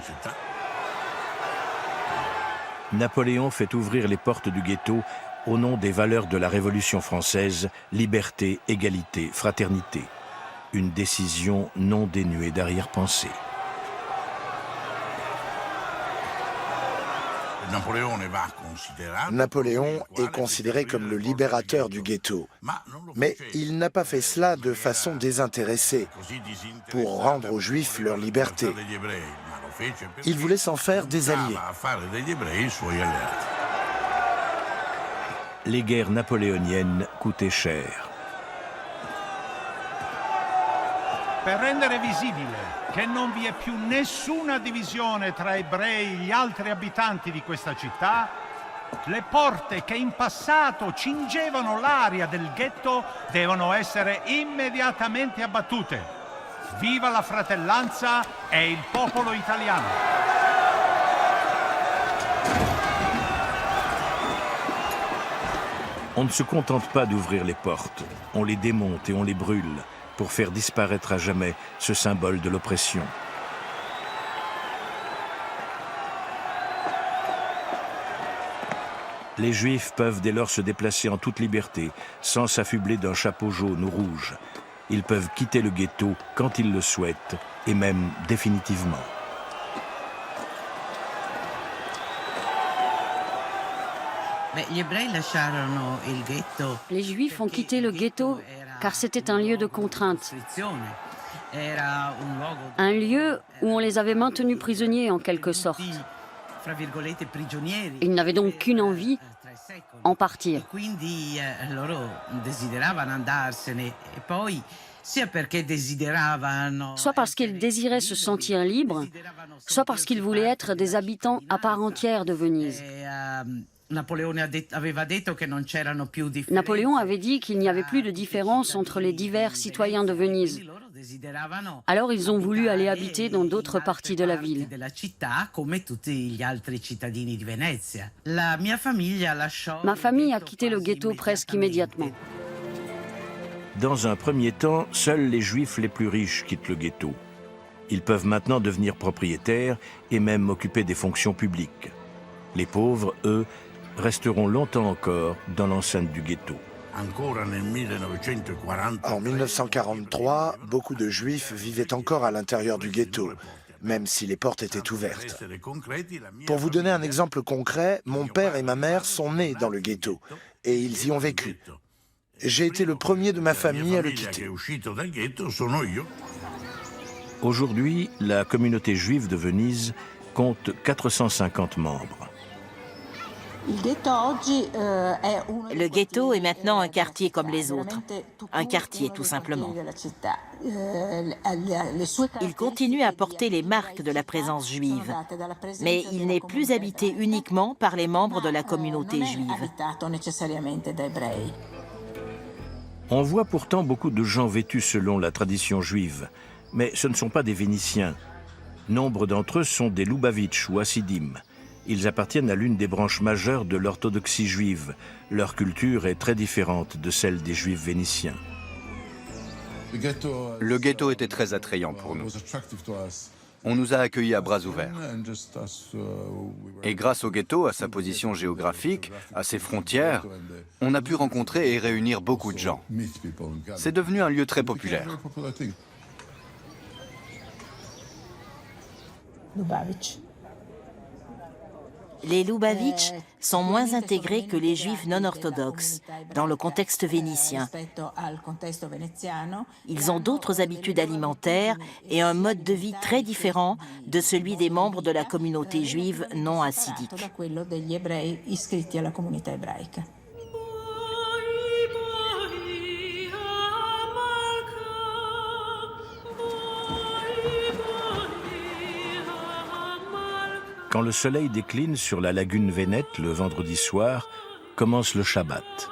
Napoléon fait ouvrir les portes du ghetto au nom des valeurs de la Révolution française, liberté, égalité, fraternité. Une décision non dénuée d'arrière-pensée. Napoléon est considéré comme le libérateur du ghetto, mais il n'a pas fait cela de façon désintéressée, pour rendre aux Juifs leur liberté. Il voulait s'en faire des alliés. Les guerres napoléoniennes coûtaient cher. Per rendere visibile che non vi è più nessuna divisione tra ebrei e gli altri abitanti di questa città, le porte che in passato cingevano l'area del ghetto devono essere immediatamente abbattute. Viva la fratellanza e il popolo italiano! On ne se contente pas d'ouvrir les portes, on les démonte et on les brûle pour faire disparaître à jamais ce symbole de l'oppression. Les Juifs peuvent dès lors se déplacer en toute liberté, sans s'affubler d'un chapeau jaune ou rouge. Ils peuvent quitter le ghetto quand ils le souhaitent, et même définitivement. Les Juifs ont quitté le ghetto car c'était un lieu de contrainte. Un lieu où on les avait maintenus prisonniers en quelque sorte. Ils n'avaient donc qu'une envie, en partir. Soit parce qu'ils désiraient se sentir libres, soit parce qu'ils voulaient être des habitants à part entière de Venise. Napoléon avait dit qu'il n'y avait plus de différence entre les divers citoyens de Venise. Alors ils ont voulu aller habiter dans d'autres parties de la ville. Ma famille a quitté le ghetto presque immédiatement. Dans un premier temps, seuls les Juifs les plus riches quittent le ghetto. Ils peuvent maintenant devenir propriétaires et même occuper des fonctions publiques. Les pauvres, eux, resteront longtemps encore dans l'enceinte du ghetto. En 1943, beaucoup de Juifs vivaient encore à l'intérieur du ghetto, même si les portes étaient ouvertes. Pour vous donner un exemple concret, mon père et ma mère sont nés dans le ghetto et ils y ont vécu. J'ai été le premier de ma famille à le quitter. Aujourd'hui, la communauté juive de Venise compte 450 membres. Le ghetto est maintenant un quartier comme les autres. Un quartier, tout simplement. Il continue à porter les marques de la présence juive, mais il n'est plus habité uniquement par les membres de la communauté juive. On voit pourtant beaucoup de gens vêtus selon la tradition juive, mais ce ne sont pas des Vénitiens. Nombre d'entre eux sont des Lubavitch ou Hassidim. Ils appartiennent à l'une des branches majeures de l'orthodoxie juive. Leur culture est très différente de celle des Juifs vénitiens. Le ghetto était très attrayant pour nous. On nous a accueillis à bras ouverts. Et grâce au ghetto, à sa position géographique, à ses frontières, on a pu rencontrer et réunir beaucoup de gens. C'est devenu un lieu très populaire. Les Lubavitch sont moins intégrés que les Juifs non orthodoxes dans le contexte vénitien. Ils ont d'autres habitudes alimentaires et un mode de vie très différent de celui des membres de la communauté juive non hassidique. Quand le soleil décline sur la lagune Vénète le vendredi soir, commence le Shabbat.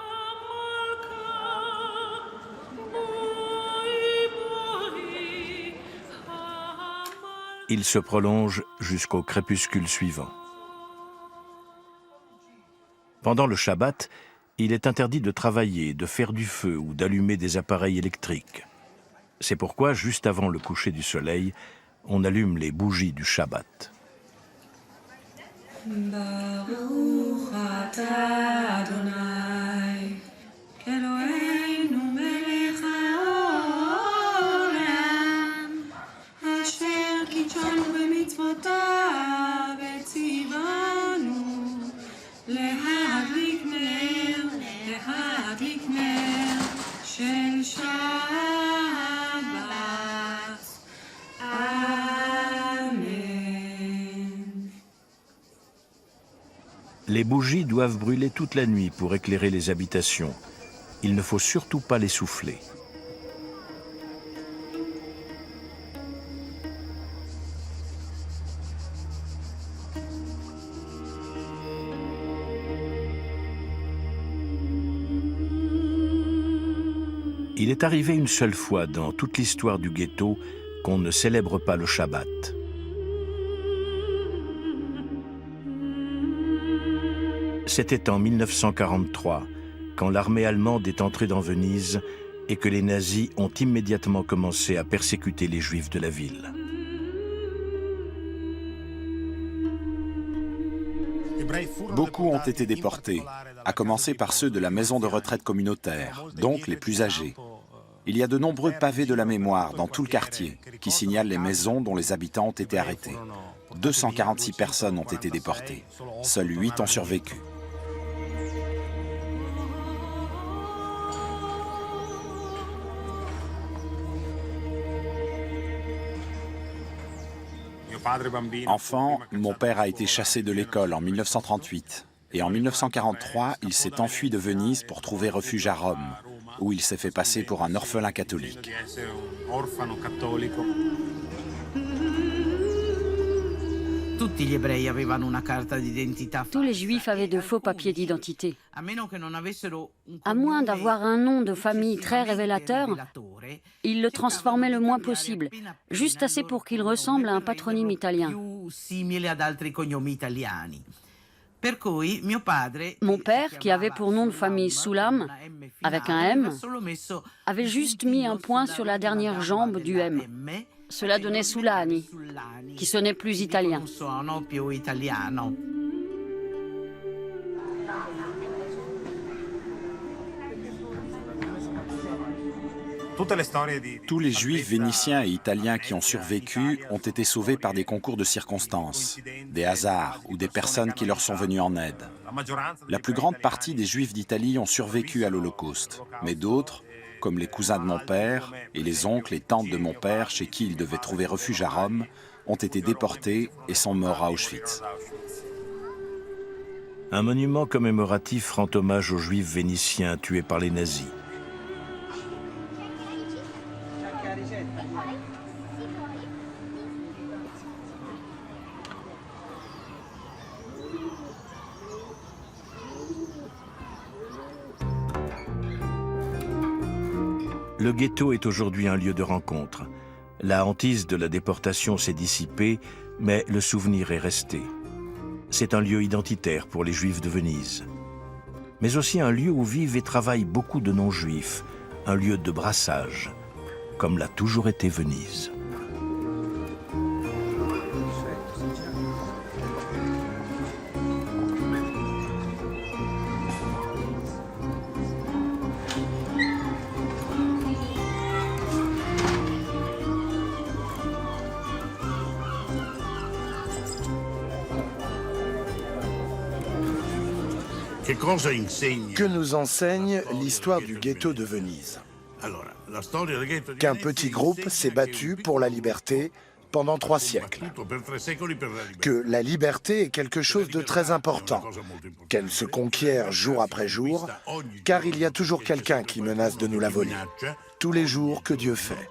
Il se prolonge jusqu'au crépuscule suivant. Pendant le Shabbat, il est interdit de travailler, de faire du feu ou d'allumer des appareils électriques. C'est pourquoi, juste avant le coucher du soleil, on allume les bougies du Shabbat. Baruch atah Adonai, Eloheinu melech haolam, asher kitshanu b'mitzvotav v'tzivanu Les bougies doivent brûler toute la nuit pour éclairer les habitations. Il ne faut surtout pas les souffler. Il est arrivé une seule fois dans toute l'histoire du ghetto qu'on ne célèbre pas le Shabbat. C'était en 1943, quand l'armée allemande est entrée dans Venise et que les nazis ont immédiatement commencé à persécuter les Juifs de la ville. Beaucoup ont été déportés, à commencer par ceux de la maison de retraite communautaire, donc les plus âgés. Il y a de nombreux pavés de la mémoire dans tout le quartier qui signalent les maisons dont les habitants ont été arrêtés. 246 personnes ont été déportées. Seuls 8 ont survécu. Enfant, mon père a été chassé de l'école en 1938. Et en 1943, il s'est enfui de Venise pour trouver refuge à Rome, où il s'est fait passer pour un orphelin catholique. Tous les Juifs avaient de faux papiers d'identité. À moins d'avoir un nom de famille très révélateur, ils le transformaient le moins possible, juste assez pour qu'il ressemble à un patronyme italien. Mon père, qui avait pour nom de famille Soulam, avec un M, avait juste mis un point sur la dernière jambe du M. Cela donnait Soulani, qui sonnait plus italien. Tous les Juifs vénitiens et italiens qui ont survécu ont été sauvés par des concours de circonstances, des hasards ou des personnes qui leur sont venues en aide. La plus grande partie des Juifs d'Italie ont survécu à l'Holocauste, mais d'autres, comme les cousins de mon père et les oncles et tantes de mon père chez qui ils devaient trouver refuge à Rome, ont été déportés et sont morts à Auschwitz. Un monument commémoratif rend hommage aux Juifs vénitiens tués par les nazis. Le ghetto est aujourd'hui un lieu de rencontre. La hantise de la déportation s'est dissipée, mais le souvenir est resté. C'est un lieu identitaire pour les Juifs de Venise. Mais aussi un lieu où vivent et travaillent beaucoup de non-juifs, un lieu de brassage, comme l'a toujours été Venise. Que nous enseigne l'histoire du ghetto de Venise? Qu'un petit groupe s'est battu pour la liberté pendant 3 siècles. Que la liberté est quelque chose de très important, qu'elle se conquiert jour après jour, car il y a toujours quelqu'un qui menace de nous la voler, tous les jours que Dieu fait.